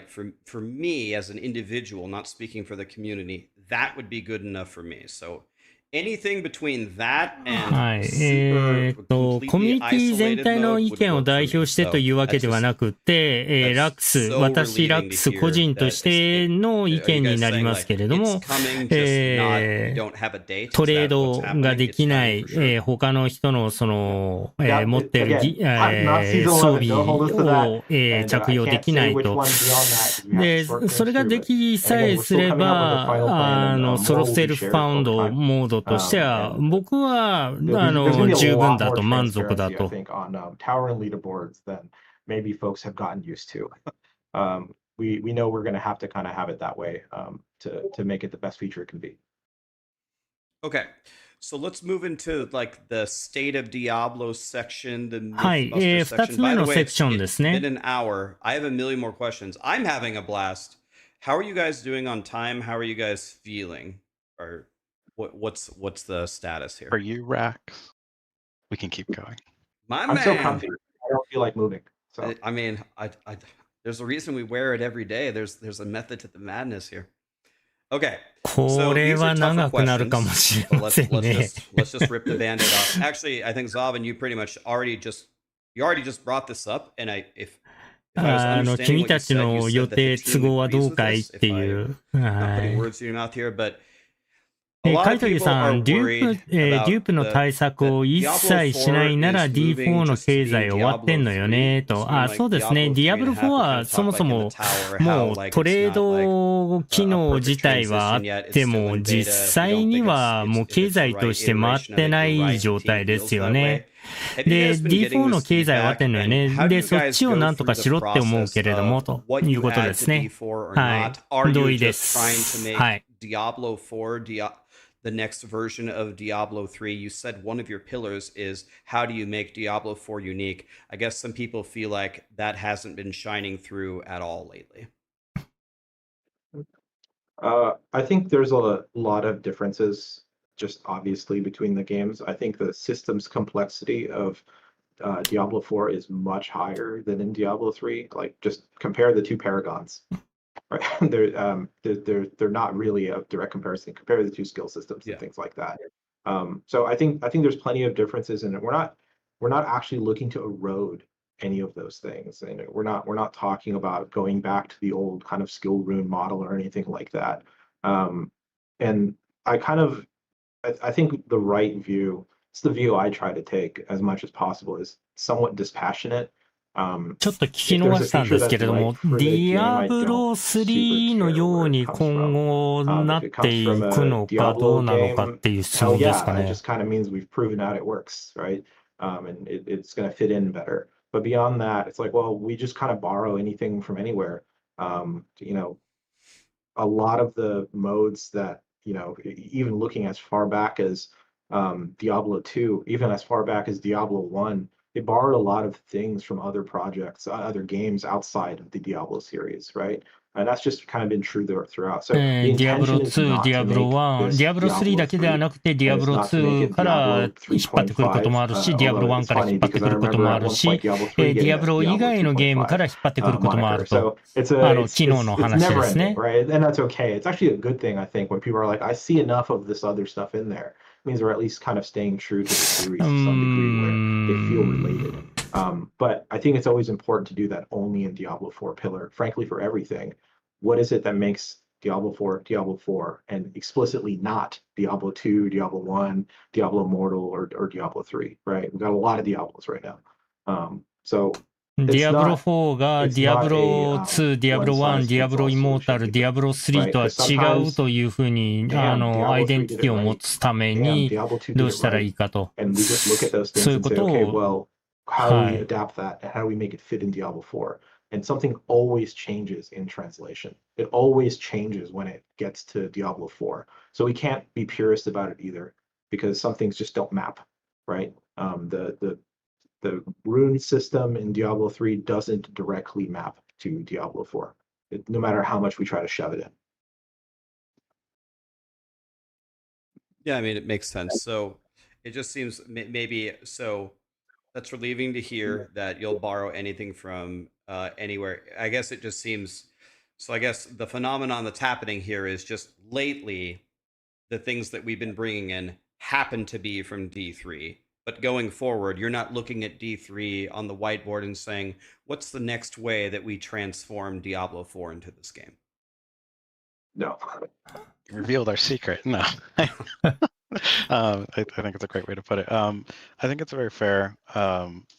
For me as an individual, not speaking for the community, that would be good enough for me. So anything between that は and い。コ completely ミュニティ全 isolated 体の mode 意 would 見を work for 代 me. 表してと So いうわけ that's では just なくて、 that's ラックス、 so 私、ラッ relieving ク to ス個 hear 人と that し it's ての意 are you 見に guys なり saying ます like けれど it's も、 coming, just not you え don't have a date? ト Is レー that what's ドが happening? で It's きな coming い、 for sure. 他の人のその、 Yeah, 持っている again, not season 装 11. Don't hold 備 us to that. を、 And 着 I 用で can't きな say い which と。 one beyond that because we have to で、 sort それ things が through. で But きさ again, え we're す still れ coming up with a ば、 final plan, and ソロ more will セ be ルフ shared ファウン over ド time. モードとしては、 And 僕は、 there's going to be a 十 lot 分だ more と、満足だ transparency, I と。 think, on tower and leaderboards than maybe folks have gotten used to. We know we're going to have to kind of have it that way to make it the best feature it can be. Okay, so let's move into like the state of Diablo section, the はい、 Mythbuster 2 section. つ目 By the の way, セクション it's です been ね。 an hour. I have a million more questions. I'm having a blast. How are you guys doing on time? How are you guys feeling? Or what's the status For here? you, Rax, we can keep going. My I'm so man. comfy. I don't feel like moving. So I mean, I there's a reason we wear it every day. There's a method to the madness here. Okay, こ so れ these は are tougher 長くなるかも questions. しれ So ませんね。 let's just rip the band-aid off. Actually, I think Zavin, you pretty much already just brought this up, and if I was 君 understanding what た you ち said, you の said 予 that the 定都 team 合は agrees どう with かいっ this. て If い I う。 not は putting い。 words in your mouth here, but a lot カ of イトリ people さ are ん、デュ worried ープ about の対策 that を一 Diablo 切しないな 4 ら is D4 moving の just to 経 be 済終わってんの Diablo よ 3. ね Just と。 mean あ、 like そうですね。 Diablo ディアブロ 3.5 4 we は kind of そ talked も like そ in the も tower も how う like ト it's レー not like ド機 a 能 perfect 自体はあっ transition yet. It's て still も in 実 beta. We 際 don't に think はもう if 経 it's the 済と right して回っ iteration of て it. な You're い right. 状 The 態 team で feels すよ that ね。 way. Have you で、guys been getting D4 の this 経済終わっ feedback? てんのよ And ね。 how do で、 you そっ guys ちを go なんと through か the しろって思う process けれども、 of と what いう you ことで add す to ね。 D4 or はい。 not? Are 同 you 意で just trying す。 to は make い。 Diablo 4 the next version of Diablo 3? You said one of your pillars is how do you make Diablo 4 unique? I guess some people feel like that hasn't been shining through at all lately. I think there's a lot of differences, just obviously, between the games. I think the system's complexity of Diablo 4 is much higher than in Diablo 3. Like, just compare the two paragons, right? They're not really a direct comparison. Compare the two skill systems and things like that. So I think there's plenty of differences in it. We're not actually looking to erode any of those things, and we're not talking about going back to the old kind of skill rune model or anything like that. And I think the right view, it's the view I try to take as much as possible, is somewhat dispassionate. ちょっと聞き逃したんですけれども、ディアブロ3のように今後なっていくのかどうなのかっていう質問ですか It ね。 just kind of means we've proven out it works, right? And it's going to fit in better. But beyond that, it's like, well, we just kind of borrow anything from anywhere. A lot of the modes that, even looking as far back as Diablo 2, even as far back as Diablo 1, they borrowed a lot of things from other projects, other games outside of the Diablo series, right? And that's just kind of been true throughout. So the ディアブロ intention is 2、 not ディ to アブロ make 1、 this ディアブロ Diablo 3だけではなくて、ディア and ブ it's ロ not to make 2 it から Diablo 引っ張ってくることもあるし、ディアブロ 3.5, 1から引っ it's 張って funny くる because I ことも remember あ at る one し、 point Diablo 3ディ getting アブ a ロ以 Diablo 外のゲームから引っ張ってくることもあ moniker. ると。 So it's 昨日の it's 話で never す ending, ね。 right? And that's okay. It's actually a good thing, I think, when people are like, I see enough of this other stuff in there. It means we're at least kind of staying true to the series to some degree where they feel related. But I think it's always important to do that only in Diablo 4 pillar, frankly, for everything. What is it that makes Diablo 4, and explicitly not Diablo 2, Diablo 1, Diablo Immortal, or Diablo 3, right? We've got a lot of Diablos right now. So ディアブロ4が it's ディア not ブロ a 2、ディアブロ1、ディアブロ one-size-fits-all イモータル、 solution ディアブロ 3 right? とは Because 違うというふうに、damn, アイ Diablo デン 3ティ did テ it ィを持 right. つため Damn, に Diablo 2ど did う it したらい right. いかと。 And we just look at those そう things いう and こ say, と okay, を、 well, how do は we い。 adapt that? And how do we make it fit in Diablo 4? And something always changes in translation. It always changes when it gets to Diablo 4. So we can't be purist about it either, because some things just don't map, right? The rune system in Diablo 3 doesn't directly map to Diablo 4, no matter how much we try to shove it in. Yeah, I mean, it makes sense. So it just seems maybe so that's relieving to hear that you'll borrow anything from anywhere. I guess it just seems so. I guess the phenomenon that's happening here is just lately the things that we've been bringing in happen to be from D3. But going forward, you're not looking at D3 on the whiteboard and saying, what's the next way that we transform Diablo 4 into this game? No. Revealed our secret. No. I think it's a great way to put it. I think it's very fair.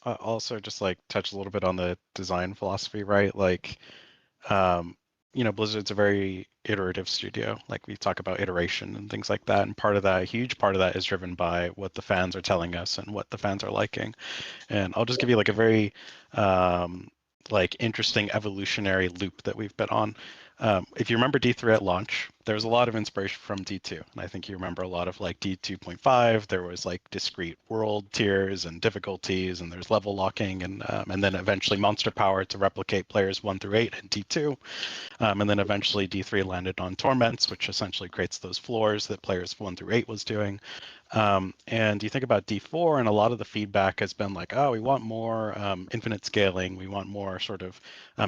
Also, just like touch a little bit on the design philosophy, right? Like, Blizzard's a very iterative studio. Like we talk about iteration and things like that. And a huge part of that is driven by what the fans are telling us and what the fans are liking. And I'll just give you like a very interesting evolutionary loop that we've been on. If you remember D3 at launch, there was a lot of inspiration from D2. And I think you remember a lot of like D2.5. There was like discrete world tiers and difficulties, and there's level locking, and then eventually monster power to replicate players 1 through 8 in D2. And then eventually D3 landed on torments, which essentially creates those floors that players 1 through 8 was doing. And you think about D4, and a lot of the feedback has been like, oh, we want more infinite scaling. We want more sort of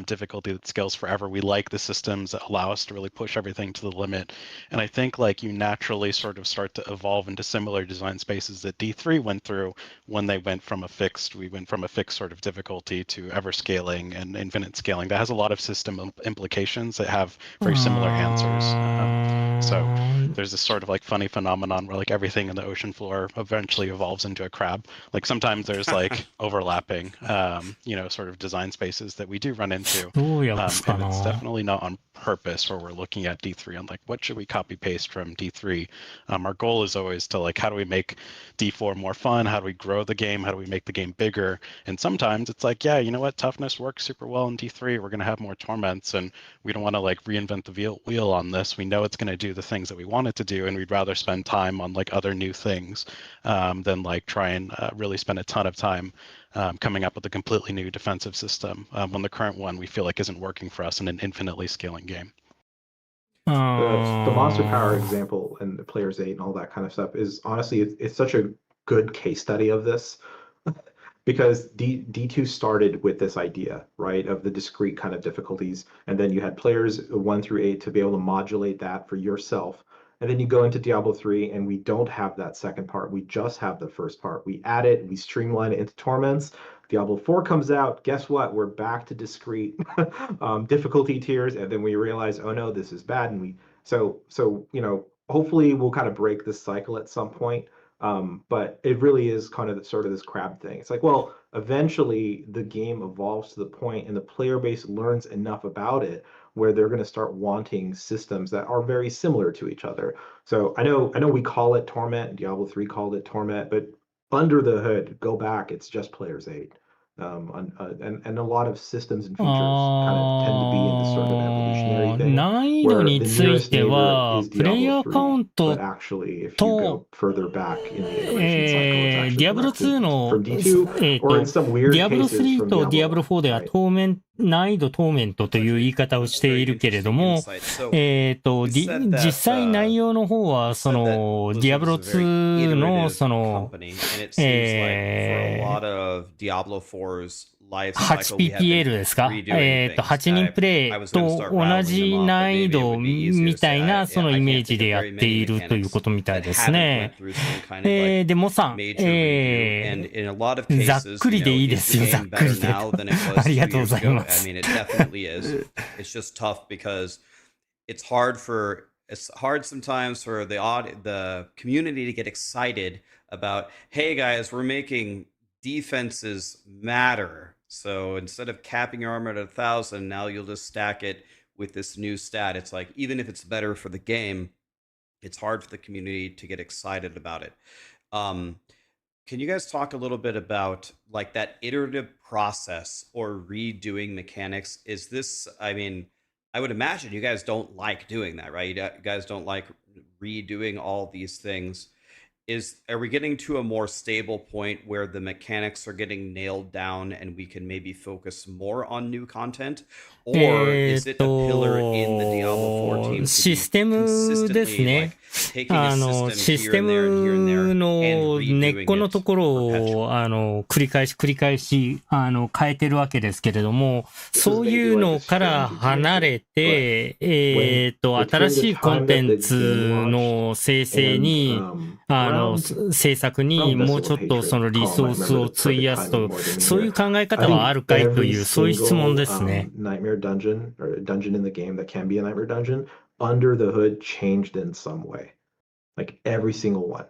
difficulty that scales forever. We like the systems that allow us to really push everything to the limit. And I think like you naturally sort of start to evolve into similar design spaces that D3 went through when we went from a fixed sort of difficulty to ever scaling and infinite scaling. That has a lot of system implications that have very similar answers. So there's this sort of like funny phenomenon where like everything in the ocean floor eventually evolves into a crab. Like sometimes there's like overlapping, sort of design spaces that we do run into. And it's definitely not on purpose where we're looking at D3 and like, what should we copy paste from D3? Our goal is always to like, how do we make D4 more fun? How do we grow the game? How do we make the game bigger? And sometimes it's like, yeah, you know what? Toughness works super well in D3. We're going to have more torments, and we don't want to like reinvent the wheel on this. We know it's going to do the things that we want it to do, and we'd rather spend time on like other new things than like try and really spend a ton of time coming up with a completely new defensive system when the current one we feel like isn't working for us in an infinitely scaling game. The monster power example and the players 8 and all that kind of stuff is honestly, it's such a good case study of this. Because D2 started with this idea, right, of the discrete kind of difficulties, and then you had players 1 through 8 to be able to modulate that for yourself. And then you go into Diablo 3, and we don't have that second part. We just have the first part. We add it, we streamline it into torments. Diablo 4 comes out. Guess what? We're back to discrete difficulty tiers, and then we realize, oh no, this is bad. And hopefully we'll kind of break this cycle at some point. But it really is kind of sort of this crab thing. It's like, well, eventually the game evolves to the point and the player base learns enough about it where they're going to start wanting systems that are very similar to each other. So I know we call it Torment, Diablo 3 called it Torment, but under the hood, go back, it's just players 8. And a lot of systems and features kind of tend to be in this sort of evolutionary thing. 難易度については、プレイヤーカウントと、ディアブロ2の、ディアブロ3とディアブロ4では難易度トーメントという言い方をしているけれども、実際内容の方は、その、ディアブロ2の、その、8PPL ですか8人プレイと同じ難易度みたいなそのイメージでやっているということみたいですね。で、モさん、ざっくりでいいですよ、ざっくりで。ありがとうございます。It's hard sometimes for the community to get excited about, hey guys, we're making defenses matter. So instead of capping your armor at 1,000, now you'll just stack it with this new stat. It's like, even if it's better for the game, it's hard for the community to get excited about it. Can you guys talk a little bit about like that iterative process or redoing mechanics? Is this, I mean, I would imagine you guys don't like doing that, right? You guys don't like redoing all these things. Are we getting to a more stable point where the mechanics are getting nailed down and we can maybe focus more on new content? or is it a pillar in the Diablo 14システムですね。システムの根っこのところを、繰り返し、変えてるわけですけれども、そういうのから離れて、新しいコンテンツの生成に、制作にもうちょっとそのリソースを費やすと、そういう考え方はあるかいという、そういう質問ですね。Nightmare dungeon or a dungeon in the game that can be a nightmare dungeon under the hood changed in some way. Like every single one,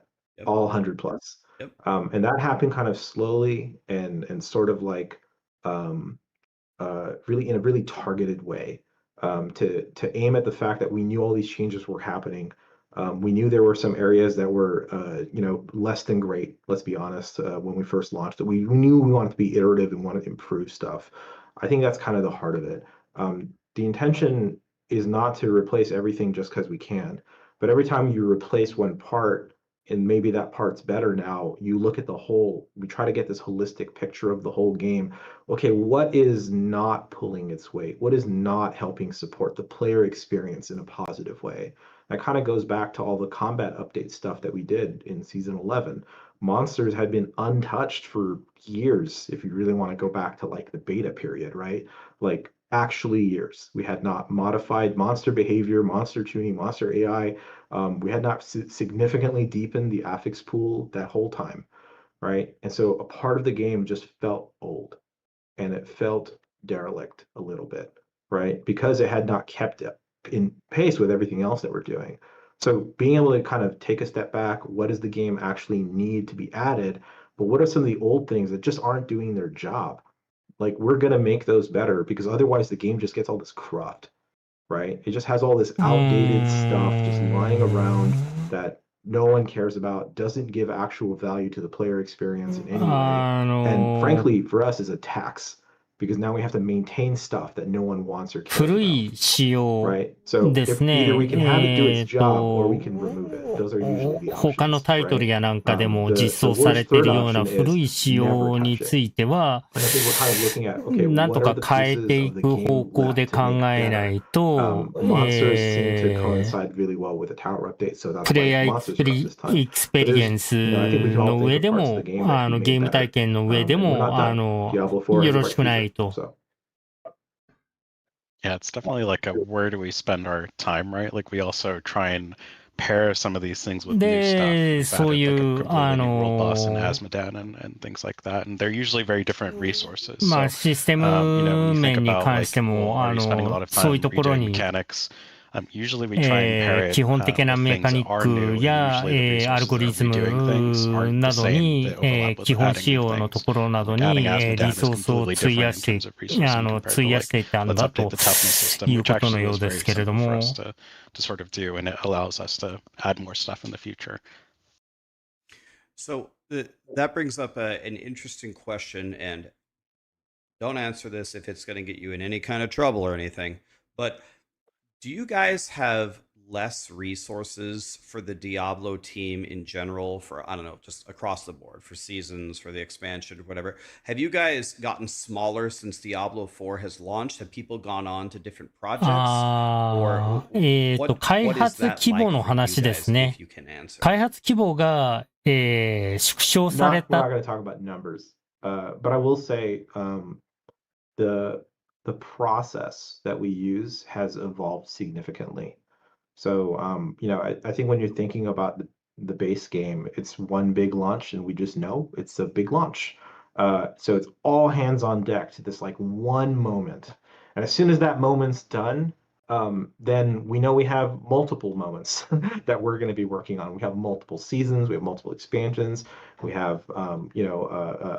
all 100 plus. And that happened kind of slowly and sort of like really in a really targeted way to aim at the fact that we knew all these changes were happening. We knew there were some areas that were, less than great, let's be honest, when we first launched it. We knew we wanted to be iterative and wanted to improve stuff. I think that's kind of the heart of it. The intention is not to replace everything just because we can, but every time you replace one part and maybe that part's better now, you look at the whole, we try to get this holistic picture of the whole game. Okay, what is not pulling its weight? What is not helping support the player experience in a positive way? That kind of goes back to all the combat update stuff that we did in season 11. Monsters had been untouched for years, if you really want to go back to like the beta period, right? Like actually years. We had not modified monster behavior, monster tuning, monster AI. We had not significantly deepened the affix pool that whole time, right? And so a part of the game just felt old and it felt derelict a little bit, right? Because it had not kept up in pace with everything else that we're doing. So being able to kind of take a step back, what does the game actually need to be added? But what are some of the old things that just aren't doing their job? Like we're going to make those better because otherwise the game just gets all this cruft, right? It just has all this outdated stuff just lying around that no one cares about, doesn't give actual value to the player experience in any way. And frankly, for us is a tax because now we have to maintain stuff that no one wants or cares 古い about. 仕様 Right? So で if すね。 either we can have it do its job or we can remove it. Those are usually the 他の options, タイトル right? やなんかでも The 実装され worst ている third ような option 古 is い仕 never 様に touch つ it. いては、 And I think we're kind of looking at, okay, なんと what are か the 変え pieces てい of the く game 方向で left 考 to make えな better? いと、 Monsters seem to coincide really well with the tower update, so that's プレイ why ヤー monsters dropped this エ time. クスペ But リエ there's, ンス I think we can all の think 上 of で parts of も、 the game that could be ゲー made ム体 better. 験の上で And we're も、 not done. Diablo 4よ has a ろし bright くない future. と。 So Yeah, it's definitely like a where do we spend our time, right? Like we also try and pair some of these things with new stuff. で、 We've そう added い like a う、 completely new world boss in Asmodan and things like that. And they're usually very different resources. まあ、 So, システ when ム you think 面に about 関して like, well, も、 are you spending a lot of そういう time ところ redoing に、 mechanics? Usually we try and pair it 基本的な with メ things カ that ニッ are ク new, and や、 usually the アル resources ゴ that リ are ズム redoing things aren't な the ど same. に、 They overlap with 基本 adding 仕 new 様の things. ところなど Like に、 adding リ Asmodan ソ is ースを completely 費 different や in して、 terms of resourcing compared to 費や like していたん let's だ update と the toughness system, いう which ことの actually よう is で very すけれど simple for も、 us to sort of do, and it allows us to add more stuff in the future. So that brings up an interesting question, and don't answer this if it's going to get you in any kind of trouble or anything, but do you guys have less resources for the Diablo team in general, for, I don't know, just across the board, for seasons, for the expansion, whatever? Have you guys gotten smaller since Diablo 4 has launched? Have people gone on to different projects? Or 開 what is 発 that 規模 like の for you 話で guys, すね。 if you can answer? 開発規模が、縮小され we're not た。 going to talk about numbers, but I will say the process that we use has evolved significantly. So, I think when you're thinking about the base game, it's one big launch and we just know it's a big launch. So it's all hands on deck to this like one moment. And as soon as that moment's done, then we know we have multiple moments that we're going to be working on. We have multiple seasons, we have multiple expansions, we have,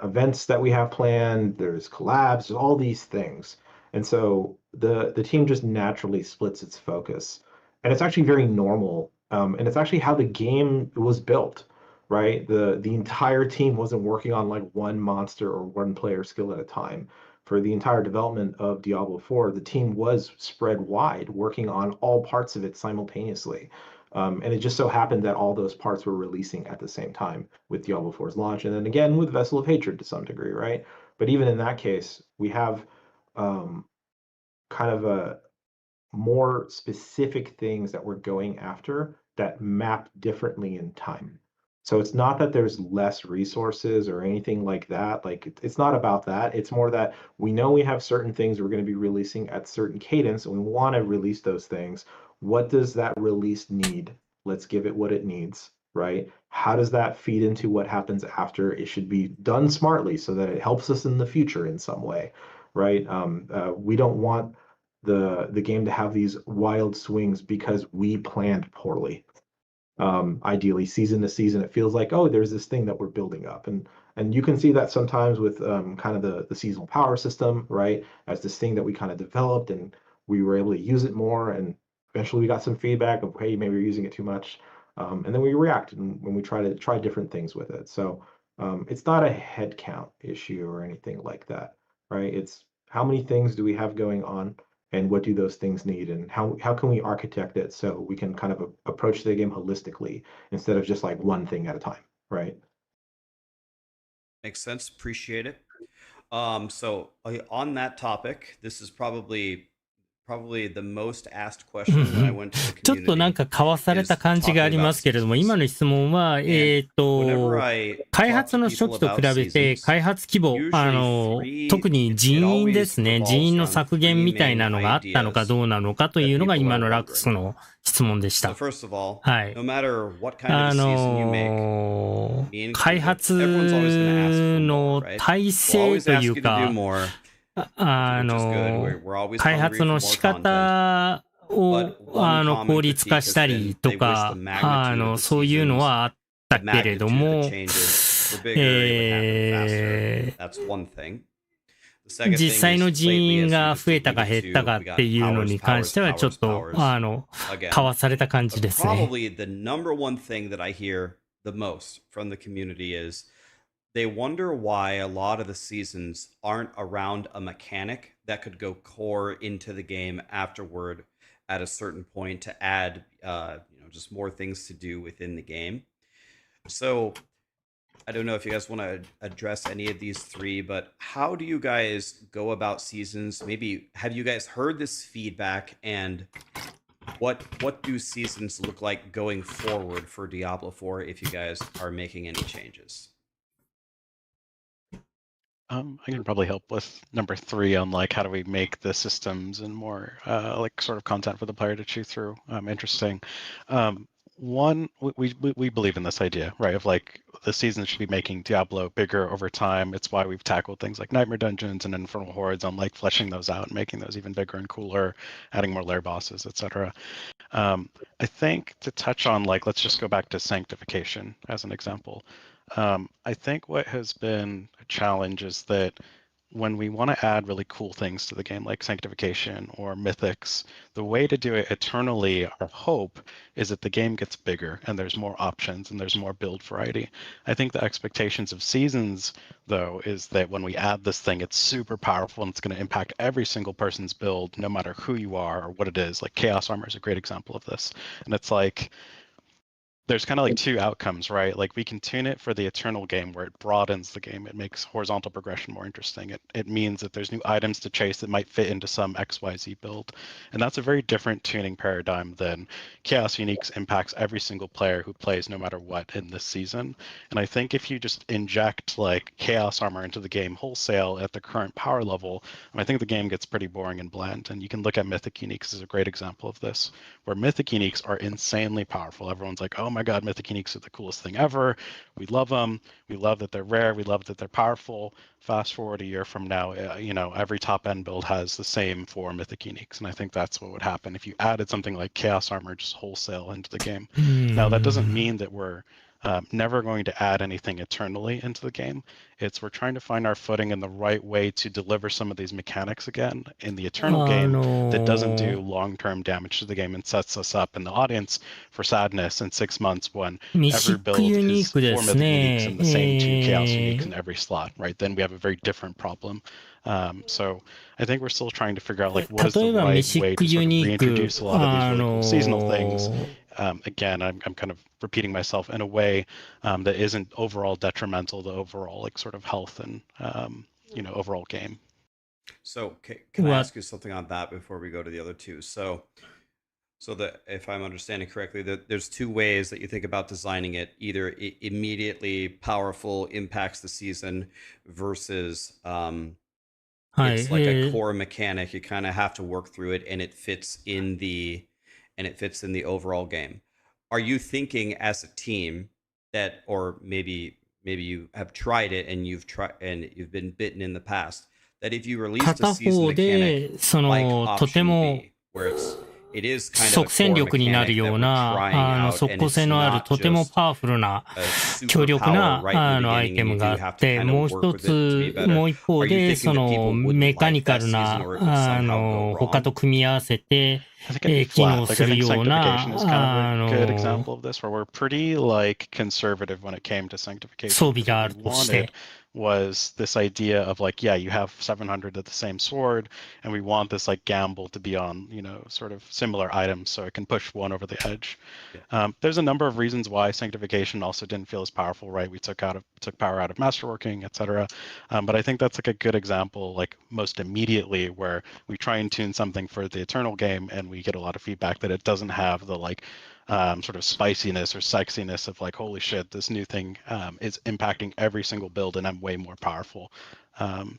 events that we have planned, there's collabs, there's all these things. And so the team just naturally splits its focus. And it's actually very normal. And it's actually how the game was built, right? The entire team wasn't working on like one monster or one player skill at a time. For the entire development of Diablo 4, the team was spread wide, working on all parts of it simultaneously. And it just so happened that all those parts were releasing at the same time with Diablo 4's launch, and then again with Vessel of Hatred to some degree, right? But even in that case, we have kind kind of more specific things that we're going after that map differently in time. So it's not that there's less resources or anything like that. Like it's not about that. It's more that we know we have certain things we're going to be releasing at certain cadence, and we want to release those things. What does that release need? Let's give it what it needs, right? How does that feed into what happens after? It should be done smartly so that it helps us in the future in some way, right? We don't want the game to have these wild swings because we planned poorly. Ideally, season to season, it feels like, oh, there's this thing that we're building up, and you can see that sometimes with kind of the seasonal power system, right? As this thing that we kind of developed, and we were able to use it more, and eventually we got some feedback of, hey, maybe you're using it too much, and then we react when we try different things with it. So it's not a head count issue or anything like that, right? It's how many things do we have going on, and what do those things need, and how can we architect it so we can kind of approach the game holistically instead of just like one thing at a time, right? Makes sense. Appreciate it. So on that topic, this is probably the most asked question when I went to the community. ちょっとなんか交わされた感じがありますけれども、今の質問は、開発の初期と比べて開発規模、特に人員ですね、人員の削減みたいなのがあったのかどうなのかというのが今のラックスの質問でした。はい。開発の体制というか、開発の仕方を効率化したりとか、そういうのはあったけれども、実際の人員が増えたか減ったかっていうのに関してはちょっと交わされた感じですね。Probably the number one thing that I hear the most from the community is they wonder why a lot of the seasons aren't around a mechanic that could go core into the game afterward at a certain point to add, just more things to do within the game. So I don't know if you guys want to address any of these three, but how do you guys go about seasons? Maybe have you guys heard this feedback, and what do seasons look like going forward for Diablo 4 if you guys are making any changes? I can probably help with number 3 on like how do we make the systems and more like sort of content for the player to chew through interesting. One, we believe in this idea, right? Of like the season should be making Diablo bigger over time. It's why we've tackled things like Nightmare Dungeons and Infernal Hordes on like fleshing those out and making those even bigger and cooler, adding more lair bosses, etc. I think to touch on like, let's just go back to sanctification as an example. I think what has been a challenge is that when we want to add really cool things to the game, like sanctification or mythics, the way to do it eternally, our hope is that the game gets bigger and there's more options and there's more build variety. I think the expectations of seasons, though, is that when we add this thing, it's super powerful and it's going to impact every single person's build, no matter who you are or what it is. Like Chaos Armor is a great example of this. And it's like, there's kind of like two outcomes, right? Like we can tune it for the eternal game where it broadens the game. It makes horizontal progression more interesting. It means that there's new items to chase that might fit into some XYZ build. And that's a very different tuning paradigm than Chaos Uniques impacts every single player who plays no matter what in this season. And I think if you just inject like Chaos Armor into the game wholesale at the current power level, I think the game gets pretty boring and bland. And you can look at Mythic Uniques as a great example of this, where Mythic Uniques are insanely powerful. Everyone's like, oh my God, Mythic Uniques are the coolest thing ever. We love them. We love that they're rare. We love that they're powerful. Fast forward a year from now, every top end build has the same 4 Mythic Uniques. And I think that's what would happen if you added something like Chaos Armor just wholesale into the game. Now, that doesn't mean that we're never going to add anything eternally into the game. We're trying to find our footing in the right way to deliver some of these mechanics again in the eternal game that doesn't do long-term damage to the game and sets us up in the audience for sadness in 6 months when every build is 4 Mythic Uniques and the same 2 Chaos Uniques in every slot, right? Then we have a very different problem. So I think we're still trying to figure out like what is the right way to sort of reintroduce a lot of these really cool seasonal things. Again, I'm kind of repeating myself in a way that isn't overall detrimental to overall like sort of health and overall game. So can I ask you something on that before we go to the other two? So that if I'm understanding correctly, that there's two ways that you think about designing it: either immediately powerful impacts the season versus it's like a core mechanic. You kind of have to work through it, and it fits in the overall game. Are you thinking as a team that, or maybe you have tried it and you've been bitten in the past, that if you released a season mechanic like option B, where it is kind of a core mechanic that we're trying out, and it's not just a superpower right in the beginning, and you do have to kind of work with it to be better. Are you thinking that people wouldn't like that season, or it will somehow go 他と wrong? 組み合わせて、I think it'd be 機能 flat. Like す I る think ような、 sanctification is kind of a good example of this, where we're pretty like conservative when it came to sanctification. 装備があ What る we として。 wanted was this idea of like, yeah, you have 700 of the same sword, and we want this like gamble to be on, you know, sort of similar items, so it can push one over the edge. Yeah. There's a number of reasons why sanctification also didn't feel as powerful, right? We took power out of masterworking, etc. But I think that's like a good example, like most immediately, where we try and tune something for the Eternal game, and we get a lot of feedback that it doesn't have the like sort of spiciness or sexiness of like, holy shit, this new thing is impacting every single build, and I'm way more powerful.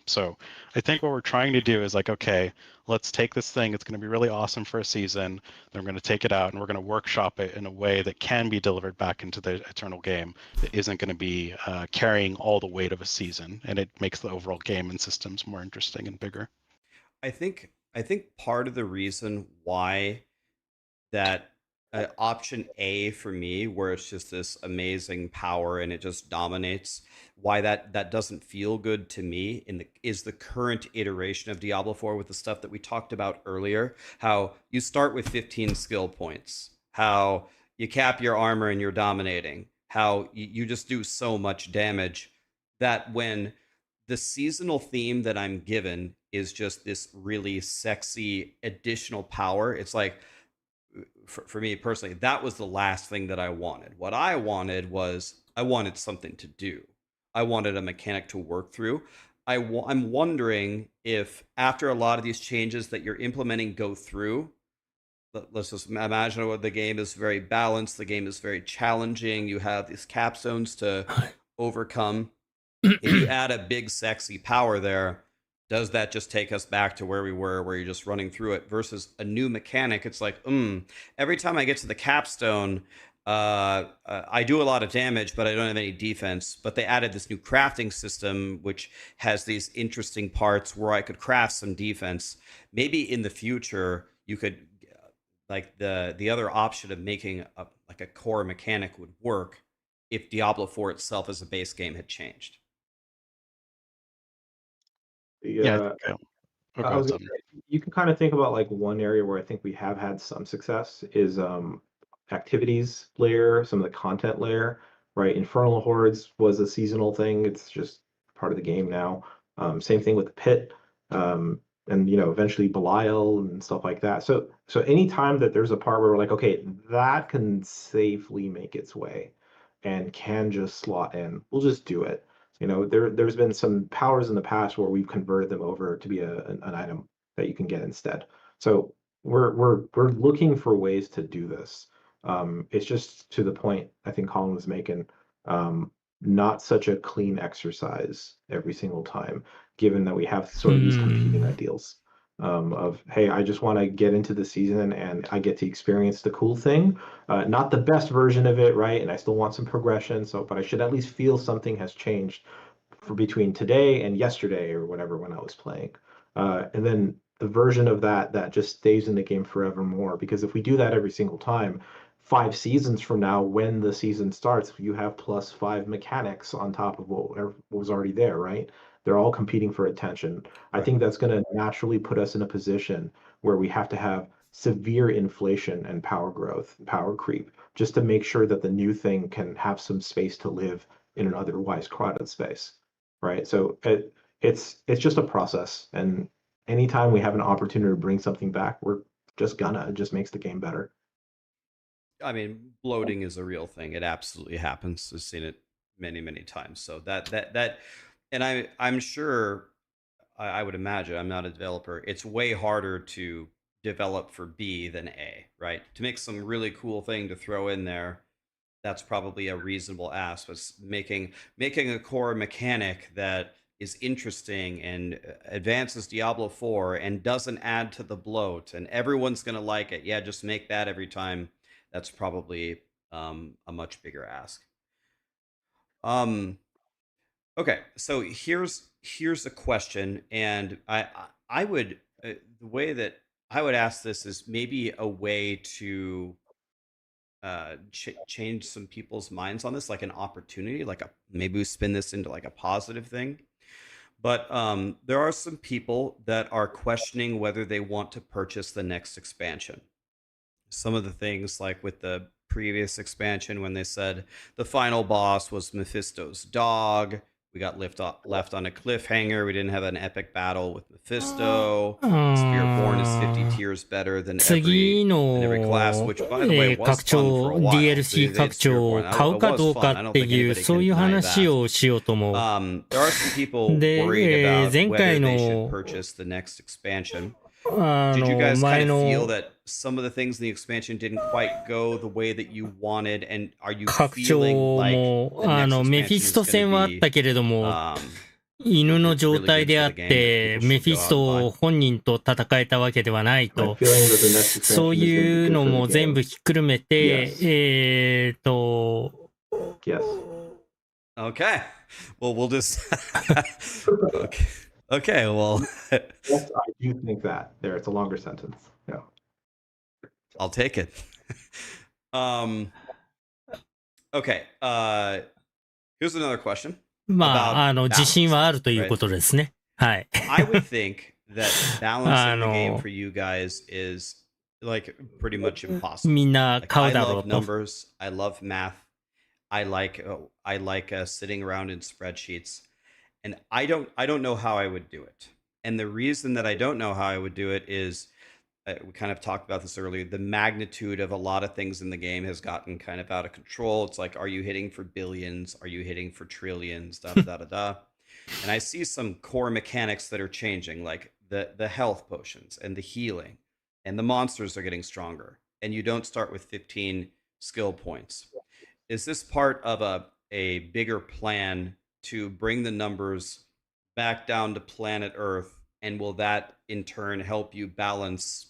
So I think what we're trying to do is like, okay, let's take this thing. It's going to be really awesome for a season. Then we're going to take it out and we're going to workshop it in a way that can be delivered back into the Eternal game that isn't going to be carrying all the weight of a season, and it makes the overall game and systems more interesting and bigger. I think part of the reason why that option A for me, where it's just this amazing power and it just dominates, why that doesn't feel good to me is the current iteration of Diablo 4 with the stuff that we talked about earlier. How you start with 15 skill points, how you cap your armor and you're dominating, how you just do so much damage that when the seasonal theme that I'm given is just this really sexy additional power, it's like, for me personally, that was the last thing that I wanted. What I wanted was, I wanted something to do. I wanted a mechanic to work through. I'm wondering if after a lot of these changes that you're implementing go through, let's just imagine what the game is very balanced, the game is very challenging, you have these capstones to overcome. If you add a big sexy power there, does that just take us back to where we were, where you're just running through it, versus a new mechanic? It's like, every time I get to the capstone, I do a lot of damage, but I don't have any defense. But they added this new crafting system, which has these interesting parts where I could craft some defense. Maybe in the future, you could, like the other option of making like a core mechanic would work if Diablo 4 itself as a base game had changed. Yeah. I was gonna say, you can kind of think about like one area where I think we have had some success is activities layer, some of the content layer, right? Infernal Hordes was a seasonal thing. It's just part of the game now. Same thing with the pit, and you know, eventually Belial and stuff like that. So anytime that there's a part where we're like, okay, that can safely make its way and can just slot in, we'll just do it. You know, there's been some powers in the past where we've converted them over to be an item that you can get instead. So we're looking for ways to do this. It's just to the point I think Colin was making, not such a clean exercise every single time, given that we have sort of these competing ideals. Of, hey, I just want to get into the season and I get to experience the cool thing, not the best version of it, right? And I still want some progression. So, but I should at least feel something has changed for between today and yesterday or whatever when I was playing. And then the version of that just stays in the game forevermore. Because if we do that every single time, 5 seasons from now, when the season starts, you have +5 mechanics on top of what was already there, right? They're all competing for attention. I think that's going to naturally put us in a position where we have to have severe inflation and power growth, power creep, just to make sure that the new thing can have some space to live in an otherwise crowded space, right? So it's just a process, and anytime we have an opportunity to bring something back, we're just gonna. It just makes the game better. I mean, bloating is a real thing. It absolutely happens. I've seen it many, many times. So that, and I'm sure I would imagine, I'm not a developer, it's way harder to develop for B than A, right? To make some really cool thing to throw in there, that's probably a reasonable ask. But making a core mechanic that is interesting and advances Diablo 4 and doesn't add to the bloat and everyone's going to like it. Yeah, just make that every time. That's probably a much bigger ask. Okay, so here's a question, and I would the way that I would ask this is maybe a way to change some people's minds on this, like an opportunity, maybe we spin this into like a positive thing. But there are some people that are questioning whether they want to purchase the next expansion. Some of the things, like with the previous expansion, when they said the final boss was Mephisto's dog, we got left on a cliffhanger. We didn't have an epic battle with Mephisto. Spiritborn is 50 tiers better than every class, which, by the way, was fun for a while. DLC 拡張を買うかどうかっていう、そういう話をしようと思う。There are some people worried about whether they should purchase the next expansion. Did you guys kind of feel that some of the things in the expansion didn't quite go the way that you wanted? And are you feeling like the next expansion is going to be 犬の状態であって、メフィスト本人と戦えたわけではないと。そういうのも全部ひっくるめて、Yes. Okay. Well, we'll just... Okay, well... Yes, I do think that. There, it's a longer sentence. Yeah. I'll take it. Okay. Here's another question. まあ、自信はあるということですね。はい。I would think that balancing the game for you guys is like pretty much impossible. みんな買うだろうと。I love numbers. I love math. I like sitting around in spreadsheets. And I don't know how I would do it. And the reason that I don't know how I would do it is, we kind of talked about this earlier, the magnitude of a lot of things in the game has gotten kind of out of control. It's like, are you hitting for billions? Are you hitting for trillions? Da, da, da, da. And I see some core mechanics that are changing, like the health potions and the healing, and the monsters are getting stronger. And you don't start with 15 skill points. Is this part of a bigger plan to bring the numbers back down to planet Earth? And will that in turn help you balance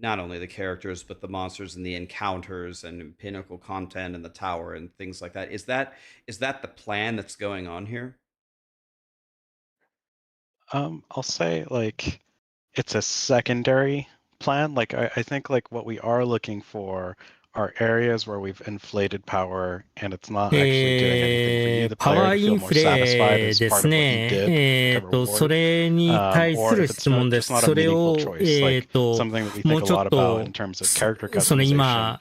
not only the characters, but the monsters and the encounters and pinnacle content and the tower and things like that? Is that the plan that's going on here? I'll say like it's a secondary plan. Like I think like what we are looking for are areas where we've inflated power and it's not actually doing anything for you, the パワ player, ー to イ feel ン more フレ satisfied で as す part of what he ね。 did, get そ rewarded. れに対す Or る if it's 質問で just す。 not そ a れを、 meaningful choice, like something that we も think う a ちょ lot っ about と in terms of character その customization 今、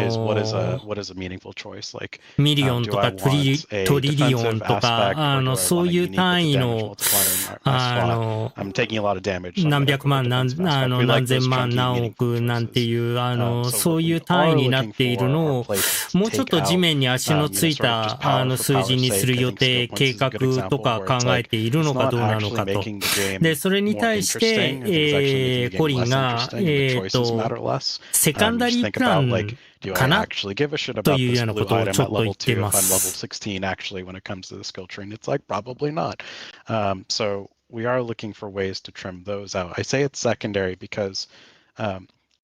is what is a meaningful choice. Like, ミリオン do と I かトリ want a リオン defensive とか、 aspect, or do I そう want a いう unique 単 with 位 the damage の、 multiplier in my slot? I'm taking a lot of damage, so I'm 何 gonna 百 go 万、with the 何 defensive aspect. We 何 like 千 those 万、 chunky, 何 meaningful 億なんて choices. いう、So そう what いう we 単位 are になっ looking ている for の are を、 places も to うちょっ take と地 out 面に足のつい sort of just た power for 数 power's 字にす sake. る I 予 think 定、 skill points 計 is a 画 good と example か where 考 it's え like ているの it's か not どうなの actually かと。 making the game で、それに more 対し interesting. て、 I think it's actually making the コ game リン less が、 interesting. The choices matter less. セカン You ダ just リー think プラ about ン like, do か I な actually give a shit と about いう this ようなこ blue とを item ちょ at っと言 level って 2 if ま I'm level す。 16 actually when it comes to the skill tree? And it's like probably not. So we are looking for ways to trim those out. I say it's secondary because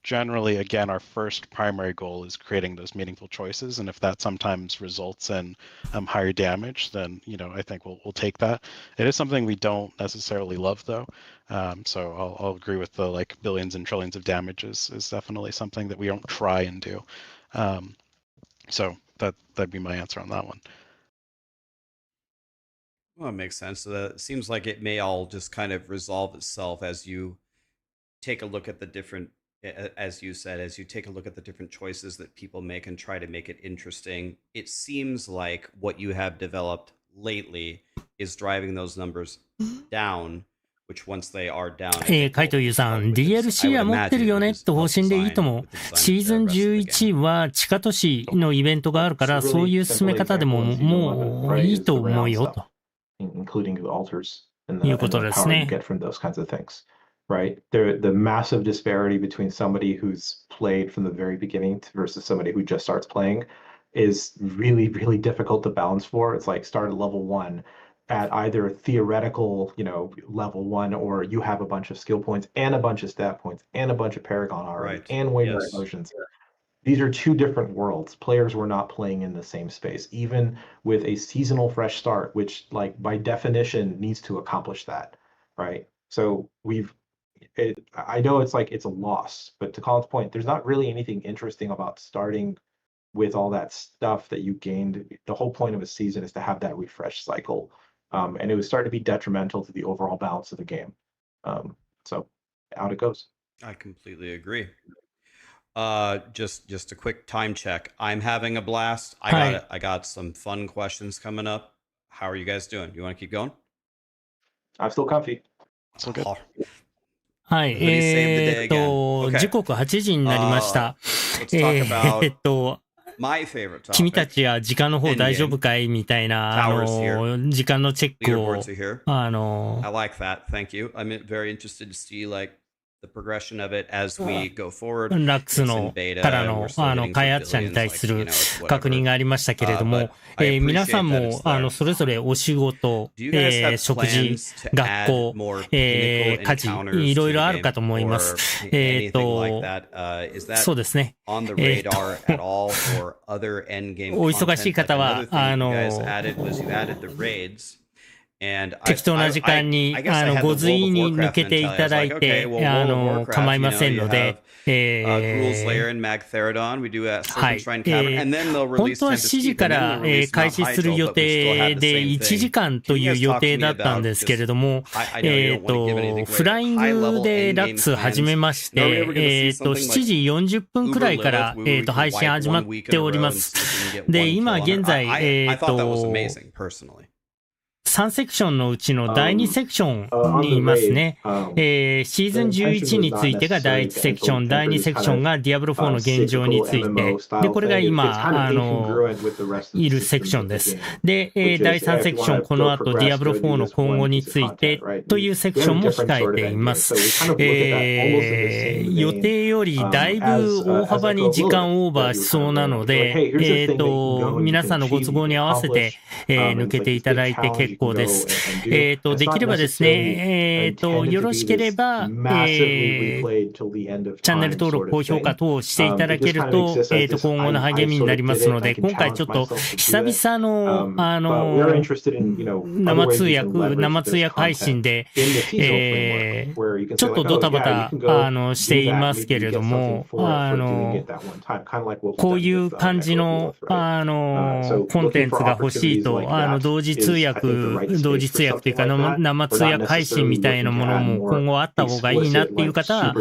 generally, again, our first primary goal is creating those meaningful choices. And if that sometimes results in higher damage, then, I think we'll take that. It is something we don't necessarily love, though. So I'll agree with the like billions and trillions of damage is definitely something that we don't try and do. So that'd be my answer on that one. Well, it makes sense. So that it seems like it may all just kind of resolve itself as you take a look at the different, as you said, as you take a look at the different choices that people make and try to make it interesting. It seems like what you have developed lately is driving those numbers down, which once they are down, カイトユーさん、DLC は持ってるよねって方針でいいと思う。シーズン11は地下都市のイベントがあるから、そういう進め方でももういいと思うよと。including the altars. and いう the ことです power you ね。 get from those kinds of things, right? The massive disparity between somebody who's played from the very beginning versus somebody who just starts playing is really, really difficult to balance for. It's like start at level 1 at either theoretical, level 1, or you have a bunch of skill points and a bunch of stat points and a bunch of Paragon already Right. and way more Yes. emotions. These are two different worlds. Players were not playing in the same space, even with a seasonal fresh start, which, like, by definition needs to accomplish that, right? So I know it's like it's a loss, but to Colin's point, there's not really anything interesting about starting with all that stuff that you gained. The whole point of a season is to have that refresh cycle. And it would start to be detrimental to the overall balance of the game. So out it goes. I completely agree. Just a quick time check. I'm having a blast. I got some fun questions coming up. How are you guys doing? You want to keep going? I'm still comfy. So good. はい。時刻8時になりました。My favorite topic. 君たちは時間の方大丈夫かいみたいな、時間のチェックを、I like that. Thank you. I'm very interested to see, like, the progression of it as we go forward. ラックスのからの開発者に対する確認がありましたけれども、皆さんもそれぞれお仕事、食事、学校、家事、いろいろあるかと思います。そうですね。お忙しい方は、適当な時間にご随意に抜けていただいて構いませんので、はい、本当は7時から開始する予定で1時間という予定だったんですけれども、フライングでラックス始めまして、7時40分くらいから配信始まっております。で、今現在3セクションのうちの第2セクションにいますね。シーズン11についてが第1セクション、第2セクションが Diablo IV の現状について、で、これが今、いるセクションです。で、第3セクション、この後 Diablo IV の今後についてというセクションも控えています。予定よりだいぶ大幅に時間オーバーしそうなので、皆さんのご都合に合わせて、抜けていただいて結構です。できればですね、よろしければ、チャンネル登録、高評価等をしていただけると、今後の励みになりますので、今回ちょっと久々の、生通訳配信で、ちょっとドタバタ、していますけれども、こういう感じの、コンテンツが欲しいと、同時通訳というか生通訳配信みたいなものも今後あった方がいいなっていう方は、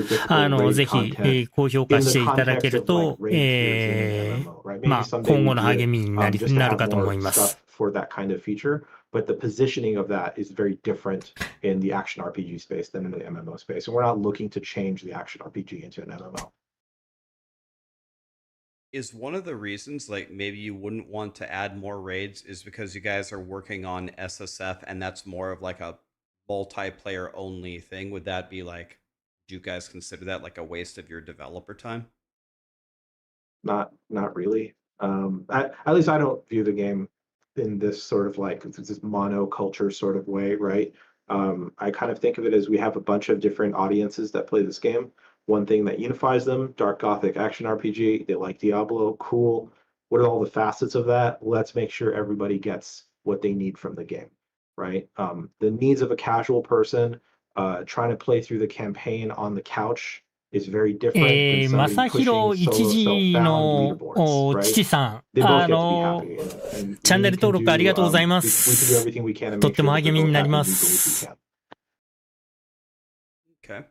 ぜひ、高評価していただけると、まあ、今後の励みになるかと思います。But the positioning of that is very different in the action RPG space than in the MMO space. And we're not looking to change the action RPG into an MMO. Is one of the reasons, like, maybe you wouldn't want to add more raids is because you guys are working on SSF and that's more of like a multiplayer only thing? Would that be like, do you guys consider that like a waste of your developer time? Not really. At least I don't view the game in this sort of like this monoculture sort of way, right? I kind of think of it as we have a bunch of different audiences that play this game. One thing that unifies them, dark gothic action RPG, they like Diablo, cool. What are all the facets of that? Let's make sure everybody gets what they need from the game, right? The needs of a casual person trying to play through the campaign on the couch is very different than somebody pushing solo self-found leaderboards, right? 父さん、チャンネル登録ありがとうございます。とっても励みになります。Okay.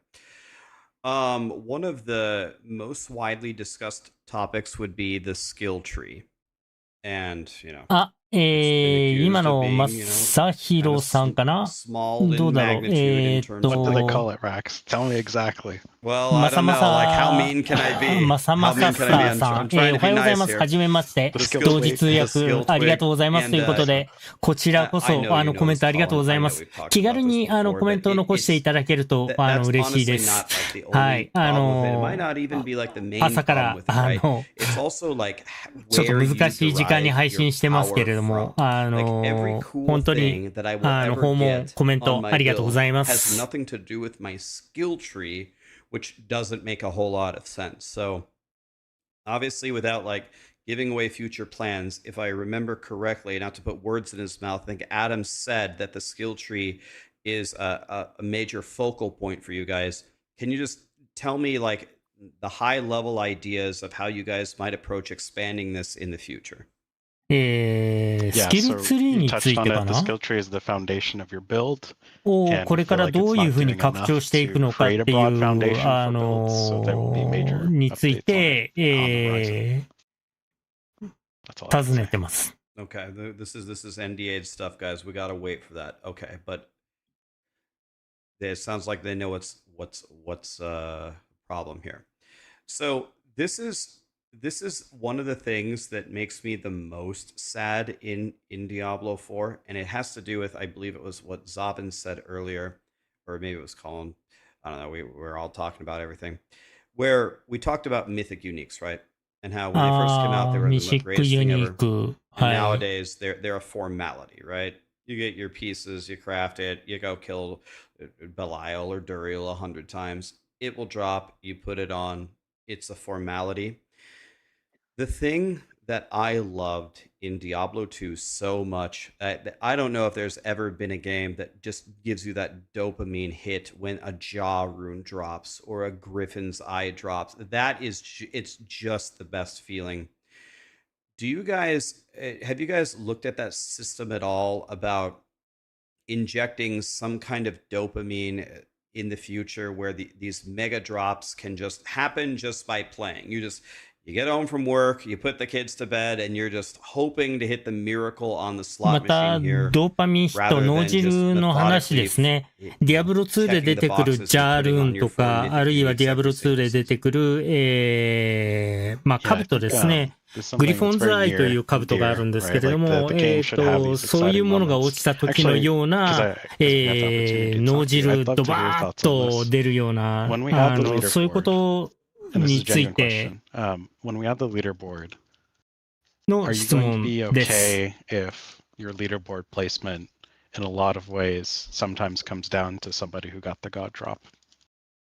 One of the most widely discussed topics would be the skill tree. And, you know. 今の正弘さんかな、どうだろう。What do they call it, Raxx? Tell me exactly. Well, I don't know. Like, how mean can I be? まさまささん、おはようございます。はじめまして。同時通訳ありがとうございますということで、こちらこそコメントありがとうございます。気軽にコメントを残していただけると嬉しいです。はい。朝からちょっと難しい時間に配信してますけれども、本当に訪問コメントありがとうございます。Which doesn't make a whole lot of sense. So obviously without like giving away future plans, if I remember correctly, not to put words in his mouth, I think Adam said that the skill tree is a major focal point for you guys. Can you just tell me like the high level ideas of how you guys might approach expanding this in the future? スキルツリーについてかなをこれからどういうふうに拡張していくのかっていうについて尋ねてます。Okay, this is NDA stuff, guys. We gotta wait for that. Okay, but it sounds like they know what's problem here. So this is one of the things that makes me the most sad in Diablo 4, and it has to do with, I believe it was what Zavin said earlier, or maybe it was Colin. I don't know. We're all talking about everything, where we talked about mythic uniques, right? And how when they first came out, they were the greatest thing ever. And nowadays, they're a formality, right? You get your pieces, you craft it, you go kill Belial or Duriel 100 times. It will drop. You put it on. It's a formality. The thing that I loved in Diablo 2 so much, I don't know if there's ever been a game that just gives you that dopamine hit when a jaw rune drops or a griffin's eye drops. It's just the best feeling. Have you guys looked at that system at all about injecting some kind of dopamine in the future where these mega drops can just happen just by playing? You get home from work, you put the kids to bed, and you're just hoping to hit the miracle on the slot machine here. ドーパミンヒット脳汁の話ですね。ディアブロ2で出てくるジャールーンとか、あるいはディアブロ2で出てくる、兜ですね。グリフォンズアイという兜があるんですけれども、そういうものが落ちた時のような、脳汁ドバーッと出るような、そういうことについての質問です。If your leaderboard placement in a lot of ways sometimes comes down to somebody who got the god drop.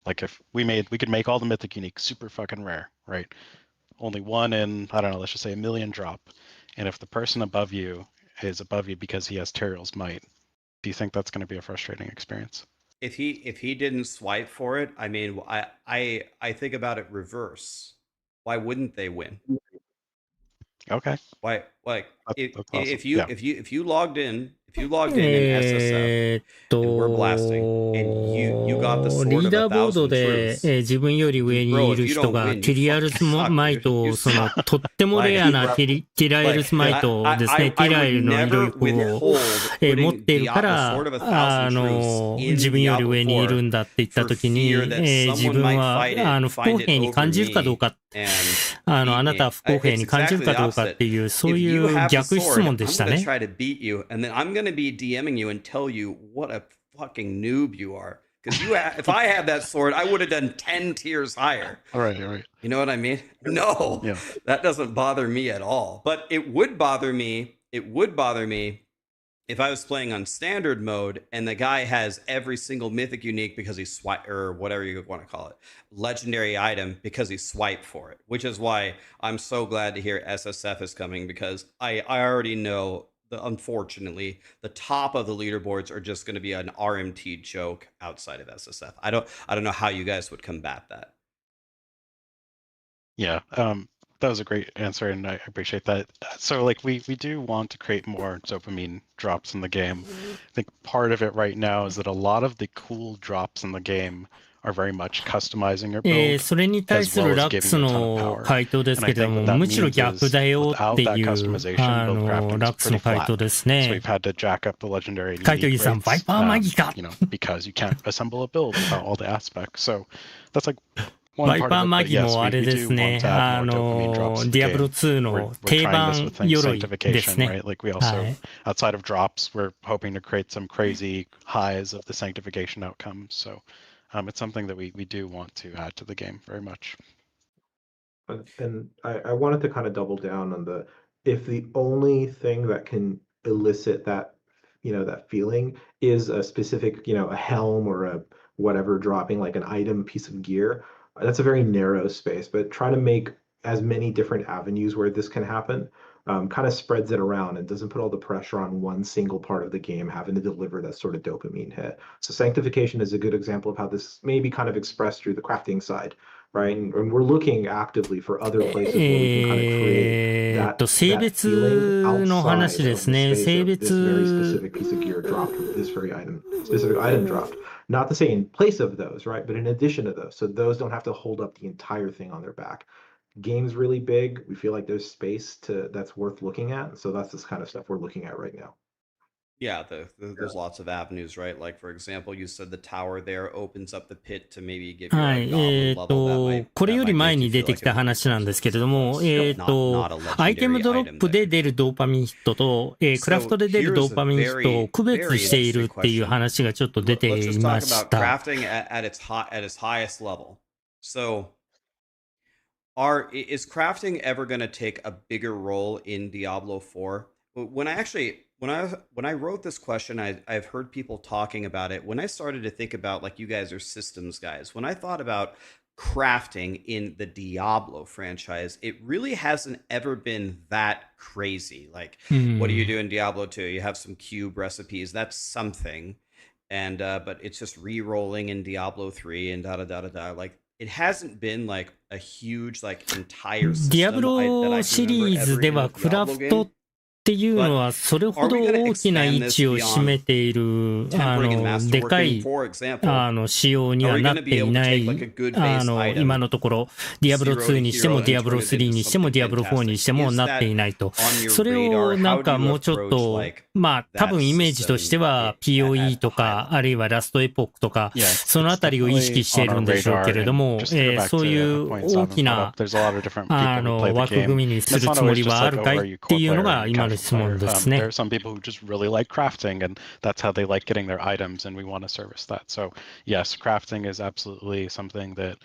Like if we could make all the mythic unique super fucking rare, right? Only one in, I don't know, let's just say 1 million drop. And if the person above you is above you because he has Teriel's Might, do you think that's going to be a frustrating experience? If he didn't swipe for it, I mean, I think about it reverse. Why wouldn't they win? Okay. Why? Like that's awesome. if you logged in in SSF and we're blasting and you got the sword リー of ダー a ボード thousand で truths. 自分より上にいる人がティリアルスマイトをとってもレアなティラエルスマイトをですね、ティラエルの威力を持っているから自分より上にいるんだって言った時に自分は不公平に感じるかどうかあなたは不公平に感じるかどうかっていうそういう逆質問でしたね。going to be DMing you and tell you what a fucking noob you are. Because if I had that sword, I would have done 10 tiers higher. All right. You know what I mean? No, that doesn't bother me at all. But it would bother me if I was playing on standard mode and the guy has every single mythic unique because he swiped, or whatever you want to call it, legendary item because he swiped for it. Which is why I'm so glad to hear SSF is coming, because I already know unfortunately, the top of the leaderboards are just going to be an RMT joke outside of SSF. I don't know how you guys would combat that. Yeah, that was a great answer, and I appreciate that. So, like, we do want to create more dopamine drops in the game. I think part of it right now is that a lot of the cool drops in the game are very much customizing your build それに対する as well as Raxx giving you a ton of の power. 回答ですけれど And I も、 think what that むしろ means 逆 is だよ without ってい that う customization, build crafting is Raxx の pretty 回答 flat. です So ね。 we've had to jack up the legendary and カイト unique イさん、 rates, バイパーマギか you know, because you can't assemble a build without all the aspects. So that's like バ one イ part パー of it. マ But ギ yes, もあ we れで do す want ね。 to add more dopamine drops to the ディアブロ game. 2の We're 定 trying this 番 with things 鎧です sanctification, ね。 right? Like we は also, い。 outside of drops, we're hoping to create some crazy highs of the sanctification outcomes. So it's something that we do want to add to the game very much. And I wanted to kind of double down on if the only thing that can elicit that, that feeling is a specific, a helm or a whatever dropping like an item, piece of gear, that's a very narrow space. But try to make as many different avenues where this can happen, kind of spreads it around and doesn't put all the pressure on one single part of the game having to deliver that sort of dopamine hit. So sanctification is a good example of how this may be kind of expressed through the crafting side, right? And we're looking actively for other places where we can kind of create that 性 that feeling 別の話 outside で of す the ね。 space 性 of this very 別 specific piece of gear dropped or this very specific item dropped. Not to say in place of those, right? But in addition to those, so those don't have to hold up the entire thing on their back. Game's really big. We feel like there's space that's worth looking at. So that's this kind of stuff we're looking at right now. Yeah, there's lots of avenues, right? Like, for example, you said the tower there opens up the pit to maybe give you は a い。 goblin level. That might これより that might 前 make に you 出 feel て like き it た would be 話なんですけれど customized, も、 not a アイテム legendary ドロッ item プ that で出るドーパミンヒットと、クラフト So で出るド here's ー a パミンヒットを very, 区別 very している interesting っていう question. 話がちょっと出 Let's て just いま talk し about た。 crafting at its highest level. So is crafting ever going to take a bigger role in Diablo 4? When I wrote this question, I've heard people talking about it. When I started to think about, like, you guys are systems guys, when I thought about crafting in the Diablo franchise, it really hasn't ever been that crazy. Like, what do you do in Diablo 2? You have some cube recipes. That's something. And but it's just re-rolling in Diablo 3 and da da da da da. Like, it hasn't been like a huge, like, entire ディア system ブ that ロ I シ can リ remember ーズ ever で in は a クラ Diablo フト game. っていうの But はそれほ are ど we going to 大きな expand 位 this 置を占め beyond ている tempering and でか masterworking? い For example, 仕様に are は we な going っ to て be い able to な take い like a good base 今 item, のところディアブロ zero to 2にしても hero, ディア and ブロ turn it 3 into にしても something ディアブロ4 に fantastic? しても Is なって that いないと on your それ radar? をなん How か do you もうちょっ approach と like 多 that 分イメージとして system は at POE a と high か level? あるいはラストエポックとか Yeah, そのあたりを意識 definitely してい on る our んでしょう radar. けれど And も just to go back そうい to a う point 大 Zavin き brought な up, there's a lot of different people who play the 枠 game. 組みに And す it's る not つも always り just はあ like, る oh, かい are っ you て core いうの player が or 今の casual 質問 player? です There ね。 are some people who just really like crafting, and that's how they like getting their items, and we want to service that. So yes, crafting is absolutely something that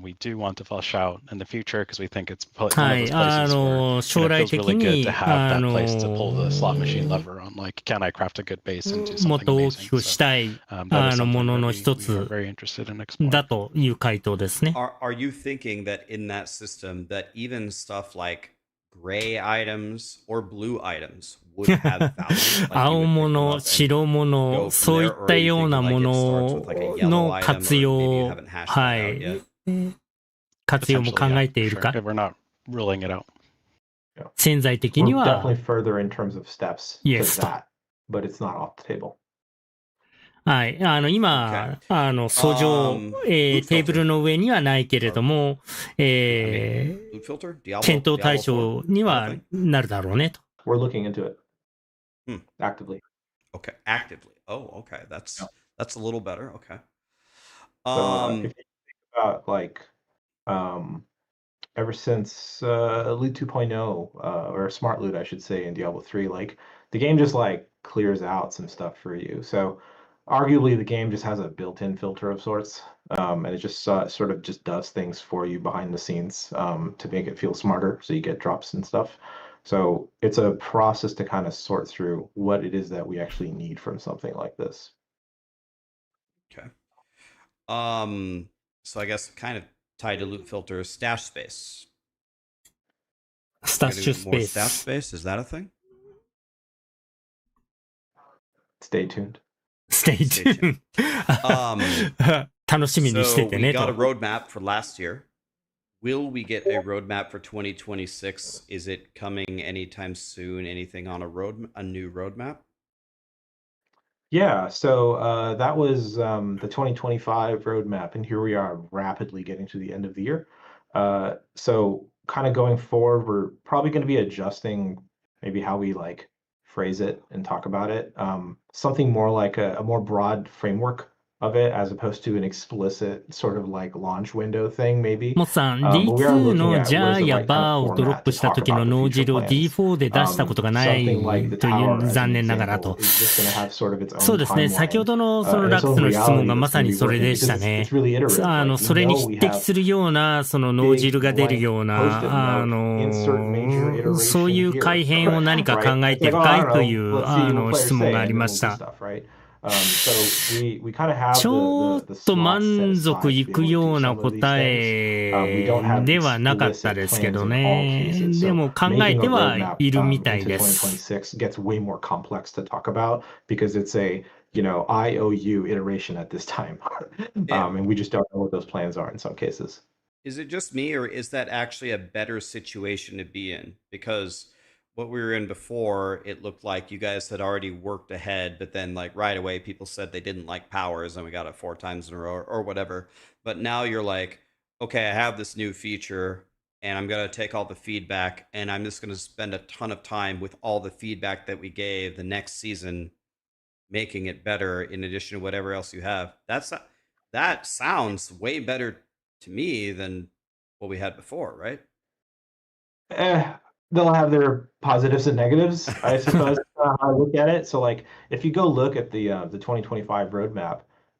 we do want to flesh out in the future because we think it's one は of い、those places where 将 it 来 feels 的 really good に to have that place to pull the slot machine lever on, like, can I craft a good base into もっ something と大き amazing? く So したい that is も something の that の we 一 are つ very interested in exploring. だという回答ですね。Are you thinking that in that system that even stuff like gray items or blue items would have value? Like, you 青 would pick them 物、 up and 白物、 go from そうい there, っ or た are you ような thinking も like it starts の with like a yellow の item, 活 or maybe you 用、 haven't hashed は that out い、 yet? 活用も Potentially, 考 yeah, えてい for る sure. か We're not ruling it out. 潜在的 We're には definitely further in terms of steps to Yes と。 that, but it's not off the table. はい。今、訴状、テ Loot ーブ filter. ルの上にはないけれども、 Loot filter? 検討対 Diablo 象 4? に Is that は a thing? なるだろうねと。We're looking into it Hmm. actively. Okay, actively. Oh, okay. That's a little better. Okay. So if you think about like ever since loot 2.0 or smart loot, I should say, in Diablo 3, like the game just like clears out some stuff for you. So arguably the game just has a built-in filter of sorts, and it just sort of just does things for you behind the scenes to make it feel smarter, so you get drops and stuff. So it's a process to kind of sort through what it is that we actually need from something like this. Okay. So I guess kind of tied to loot filter, stash space. スタッシュ Getting ス more ペー stash ス。 space, is that a thing? Stay tuned. Stay Stay tuned. tuned. 楽しみにして So て we ね got a と。 roadmap for last year. Will we get a roadmap for 2026? Is it coming anytime soon? Anything on a new roadmap? Yeah, so that was the 2025 roadmap, and here we are rapidly getting to the end of the year. So kind of going forward, we're probably going to be adjusting maybe how we like phrase it and talk about it. Something more like a more broad framework of it as opposed to an explicit sort of like launch window thing, maybe. モッさん、But we are D2 の looking at ジ what ャ is ー the や right kind バ of ーをドロッ format プ to した talk 時の about the 脳 future 汁を plans. D4 で出したことがない Something like the とい tower う as 残 an 念ながらと。 example is just going to have sort of its そう own ですね。先ほ timeline, どのその and ラ its ック own スの質問 reality がま that's さ going to に be それ working でし because た it's ね。 really iterative. それに匹敵するような、その脳汁が出るような、そういう改変を何か考えてるかいという質問がありました。ちょっと満足いくような答えではなかったですけどね。でも考えてはいるみたいです。IOU iteration at this time. And we just don't know what those plans are in some cases. Is it just me, or is that actually a better situation to be in? Because what we were in before, it looked like you guys had already worked ahead, but then like right away people said they didn't like powers and we got it 4 times in a row or whatever. But now you're like, okay, I have this new feature and I'm going to take all the feedback and I'm just going to spend a ton of time with all the feedback that we gave the next season, making it better in addition to whatever else you have. That sounds way better to me than what we had before, right? They'll have their positives and negatives, I suppose. I look at it. So, like, if you go look at the 2025 roadmap,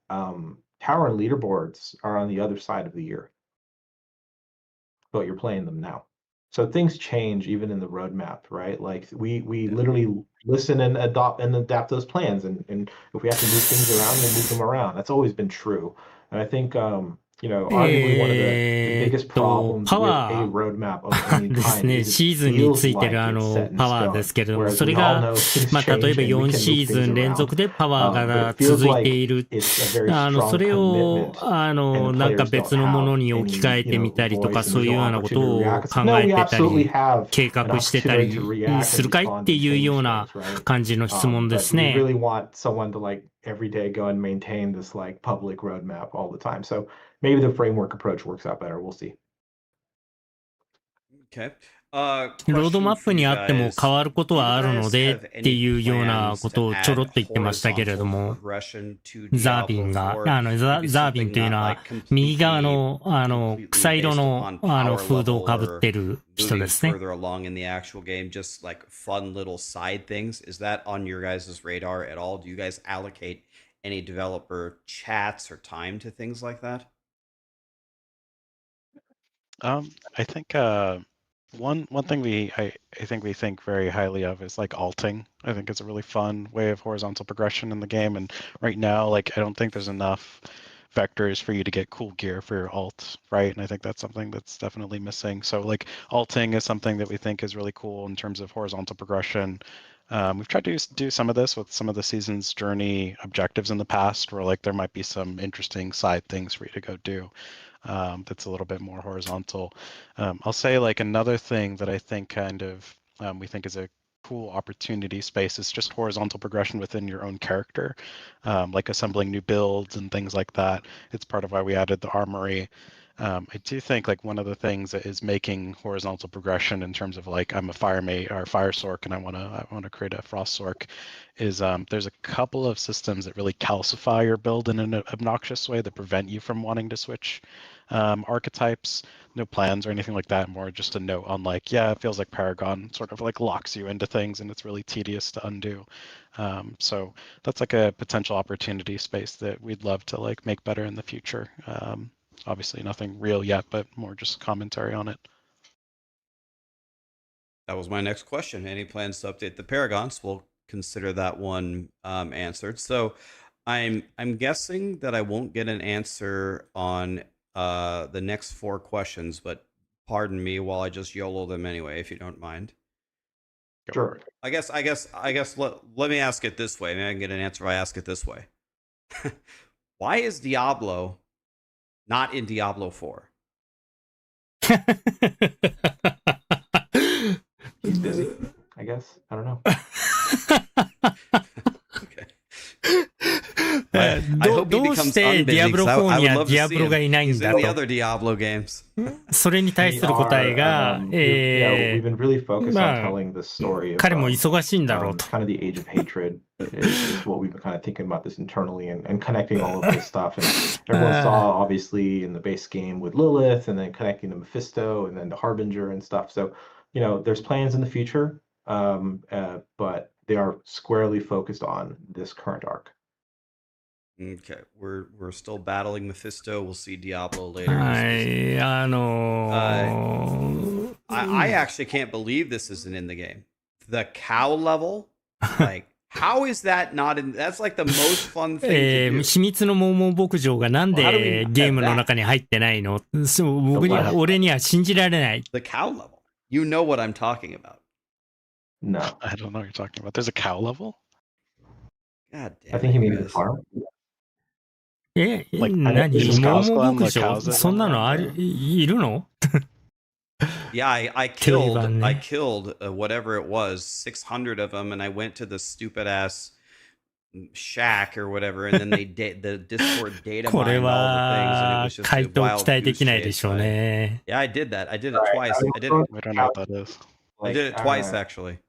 tower and leaderboards are on the other side of the year, but you're playing them now. So things change even in the roadmap, right? Like we literally listen and adapt those plans, and if we have to move things around, we'll move them around. That's always been true, and I think arguably one of the biggest problems with a roadmap of any です kind ね。 is シ it ーズンに feels ついてる like it's set in パワーで stone. すけれども、 Whereas それ we all が、 know things 例え change ば and we 4 can シ move ーズ things ン連 around. 続でパワー But が it feels 続いて like いる。 it's a very そ strong れを、 commitment, なん and か players 別 don't のもの have に置き any 換えてみたりとか、 voice, and そう there's いう no ようなこと opportunity to を react. 考 No, え we てた absolutely り、 have 計 an 画してた opportunity to り react す and るかいっ respond て and いうよう change な things, right? 感じの質問で But す we ね。 really want someone to like every day go and maintain this like public roadmap all the time. So maybe the framework approach works out better. We'll see. Okay. ロードマップにあっても変わることはあるのでっていうようなことをちょろっと言ってましたけれども、ザービンが、ザービンというのは右側の草色のフードをかぶってる人ですね。Further along in the actual game, just like fun little side things. Is that on your guys' radar at all? Do you guys allocate any developer chats or time to things like that? I think one thing I think we think very highly of is like alting. I think it's a really fun way of horizontal progression in the game, and right now, like I don't think there's enough vectors for you to get cool gear for your alt, right? And I think that's something that's definitely missing. So like alting is something that we think is really cool in terms of horizontal progression. We've tried to do some of this with some of the season's journey objectives in the past, where like there might be some interesting side things for you to go do. That's a little bit more horizontal. I'll say like another thing that I think kind of we think is a cool opportunity space is just horizontal progression within your own character, like assembling new builds and things like that. It's part of why we added the armory. I do think like one of the things that is making horizontal progression in terms of like I'm a fire mate or fire sork and I want to create a frost sork is there's a couple of systems that really calcify your build in an obnoxious way that prevent you from wanting to switch archetypes. No plans or anything like that, more just a note on like, yeah, it feels like Paragon sort of like locks you into things and it's really tedious to undo. So that's like a potential opportunity space that we'd love to like make better in the future. Obviously nothing real yet, but more just commentary on it. That was my next question. Any plans to update the Paragons? We'll consider that one answered. So I'm guessing that I won't get an answer on the next 4 questions, but pardon me while I just YOLO them anyway, if you don't mind. Sure. I guess let me ask it this way. Maybe I can get an answer if I ask it this way. Why is Diablo not in Diablo 4? He's busy, I guess. I don't know. Okay. してディアブロ4にはディアブロがいないんだと。それに対する答えが、まあ、彼も忙しいんだろうと。Kind of the age of hatred is what we've been kind of thinking about this internally and connecting all of this stuff. And everyone saw, obviously, in the base game with Lilith, and then connecting to Mephisto, and then to Harbinger and stuff. So, there's plans in the future, but they are squarely focused on this current arc. Okay, we're still battling Mephisto. We'll see Diablo later. I actually can't believe this isn't in the game. The cow level, like, how is that not in? That's like the most fun thing to do. 秘密の桃牧場がなんでゲームの中に入ってないの？俺には信じられない。The cow level. You know what I'm talking about. No, I don't know what you're talking about. There's a cow level? God damn. I think you mean the farm. 何？桃牧場？そんなのいるの？ Yeah, I killed whatever it was, 600 of them, and I went to the stupid ass shack or whatever, and then the Discord data mined all the things, and it was just a wild goose chase. Yeah, I did that. I did it twice. I don't know what that is. I did it twice, actually.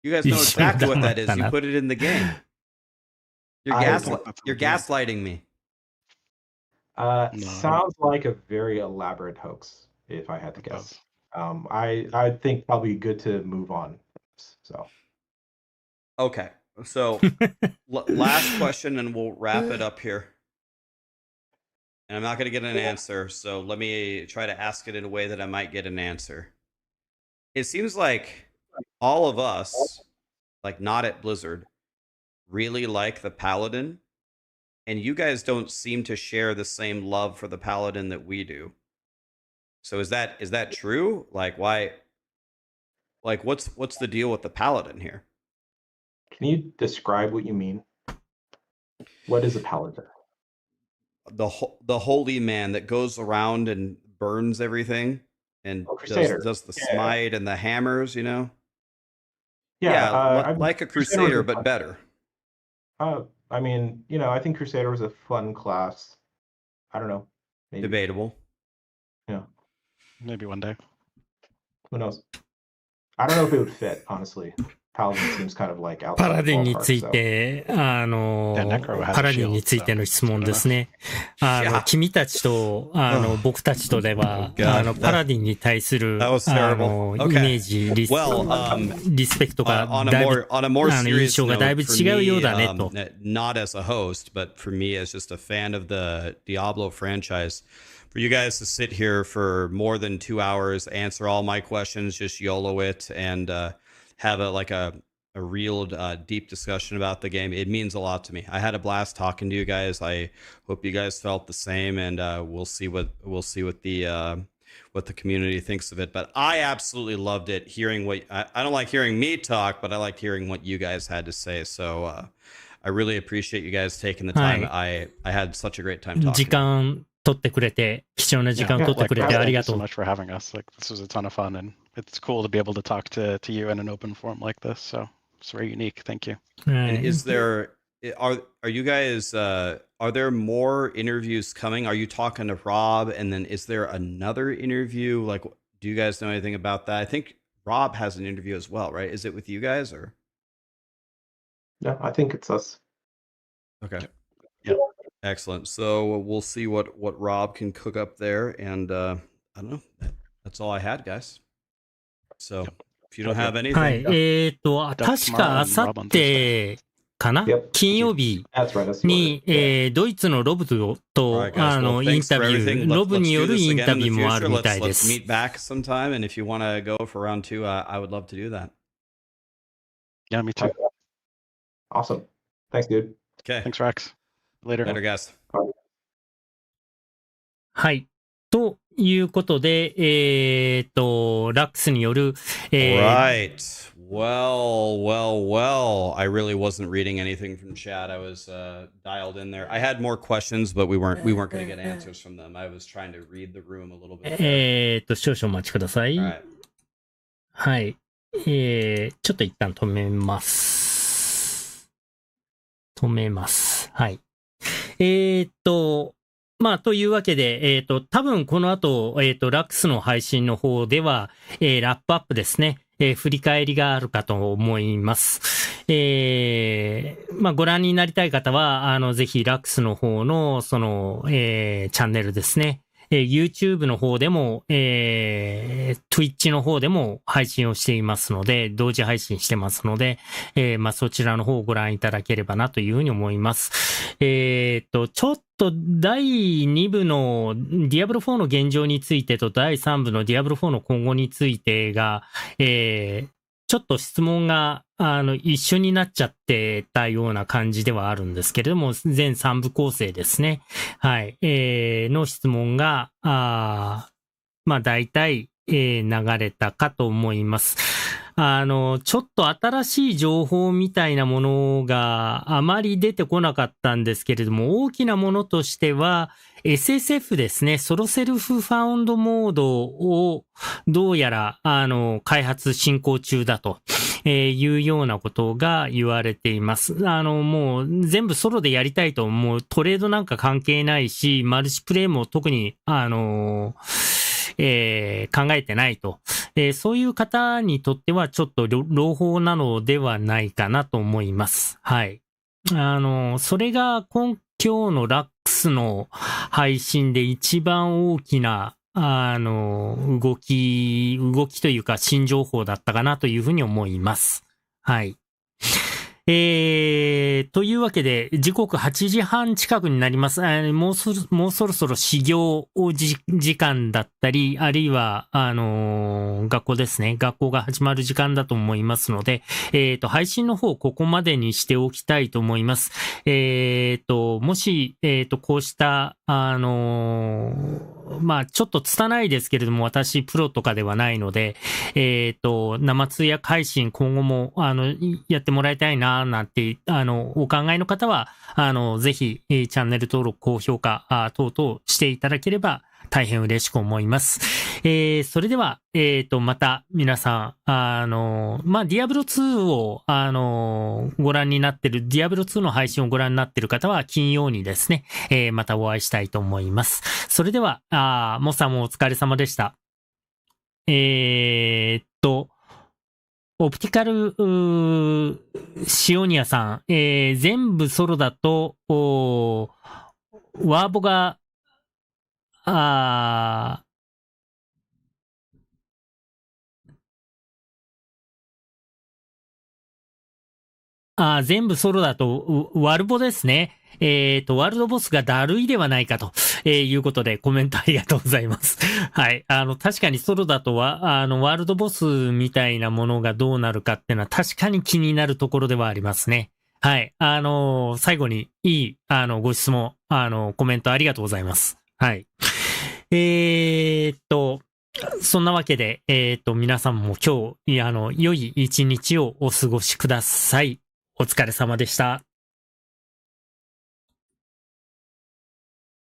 You guys know exactly what that is. You put it in the game. You're gaslighting me. No. Sounds like a very elaborate hoax, if I had to guess. I think probably good to move on. So. Okay, so last question, and we'll wrap it up here. And I'm not going to get an answer, so let me try to ask it in a way that I might get an answer. It seems like all of us, like not at Blizzard, really like the Paladin. And you guys don't seem to share the same love for the Paladin that we do. So is that true? Like, why? Like, what's the deal with the Paladin here? Can you describe what you mean? What is a Paladin? The holy man that goes around and burns everything and does the smite and the hammers, Yeah, like a Crusader, but better. I mean, I think Crusader was a fun class. I don't know. Maybe. Debatable. Yeah. Maybe one day. Who knows? I don't know if it would fit, honestly. Paladin seems kind of like outside パラディンに the つい ballpark, て、パラディンについての質問ですね。Yeah. 君たちと、僕たちとでは、パラディンに対する、イメ Okay. ージ、リスペクトが on だいぶ、 a more 印 serious 象がだい note, ぶ for 違うよう me, だねと。 not as a host, but for me as just a fan of the Diablo franchise, for you guys to sit here for more than 2 hours, answer all my questions, just YOLO it, and have a real deep discussion about the game. It means a lot to me. I had a blast talking to you guys. I hope you guys felt the same, and we'll see what the community thinks of it. But I absolutely loved it. Hearing what I don't like hearing me talk, but I liked hearing what you guys had to say. So I really appreciate you guys taking the time. I had such a great time talking. 時間取ってくれて、貴重な時間取ってくれてありがとう。Thank you so much for having us. Like, this was a ton of fun, and it's cool to be able to talk to you in an open forum like this. So it's very unique. Thank you. And are you guys are there more interviews coming? Are you talking to Rob? And then is there another interview? Like, do you guys know anything about that? I think Rob has an interview as well, right? Is it with you guys or? Yeah, I think it's us. Okay. Yeah. Excellent. So we'll see what Rob can cook up there, and I don't know. That's all I had, guys. So if you don't have anything, はい。確かあさってかな、金曜日に、ドイツのロブと、インタビュー、ロブによるインタビューもあるみたいです。Let's meet back sometime, and if you want to go for round 2, I would love to do that. Yeah, me too. Awesome. Thanks, dude. Okay. Thanks, Raxx. Later, guys. はい。ということで、ラックスによる、Right. Well. I really wasn't reading anything from chat. I was dialed in there. I had more questions, but we weren't going to get answers from them. I was trying to read the room a little bit. 少々お待ちください。Right. はい。ちょっと一旦止めます。はい。というわけで、多分この後、Raxx の配信の方では、ラップアップですね。振り返りがあるかと思います。ご覧になりたい方は、ぜひ Raxx の方の、チャンネルですね。YouTube の方でも、Twitch の方でも配信をしていますので、同時配信してますので、そちらの方をご覧いただければなというふうに思います。ちょっと第2部の Diablo IV の現状についてと第3部の Diablo IV の今後についてが、ちょっと質問が、一緒になっちゃってたような感じではあるんですけれども、全3部構成ですね。はい。の質問が、大体、流れたかと思います。ちょっと新しい情報みたいなものがあまり出てこなかったんですけれども、大きなものとしては、SSF ですね、ソロセルフファウンドモードをどうやら、開発進行中だというようなことが言われています。もう全部ソロでやりたいと、もうトレードなんか関係ないし、マルチプレイも特に、考えてないと。そういう方にとってはちょっと朗報なのではないかなと思います。はい。それが今日のRaxxの配信で一番大きな、動きというか新情報だったかなというふうに思います。はい。というわけで、時刻8時半近くになります。もうそろそろ始業時間だったり、あるいは、学校ですね。学校が始まる時間だと思いますので、配信の方、ここまでにしておきたいと思います。もし、こうした、ちょっと拙いですけれども、私、プロとかではないので、生通訳配信、今後も、やってもらいたいな、なんて、お考えの方は、ぜひ、チャンネル登録、高評価、等々していただければ、大変嬉しく思います。それでは、また皆さん、Diablo 2を、ご覧になってる、Diablo 2の配信をご覧になってる方は、金曜にですね、またお会いしたいと思います。それでは、モさんもお疲れ様でした。オプティカル、シオニアさん、全部ソロだと、ワーボが、全部ソロだと、ワルボですね。ワールドボスがだるいではないかと、いうことでコメントありがとうございます。はい。確かにソロだとは、ワールドボスみたいなものがどうなるかっていうのは確かに気になるところではありますね。はい。最後にいい、ご質問、コメントありがとうございます。はい。そんなわけで、皆さんも今日、良い一日をお過ごしください。お疲れ様でした。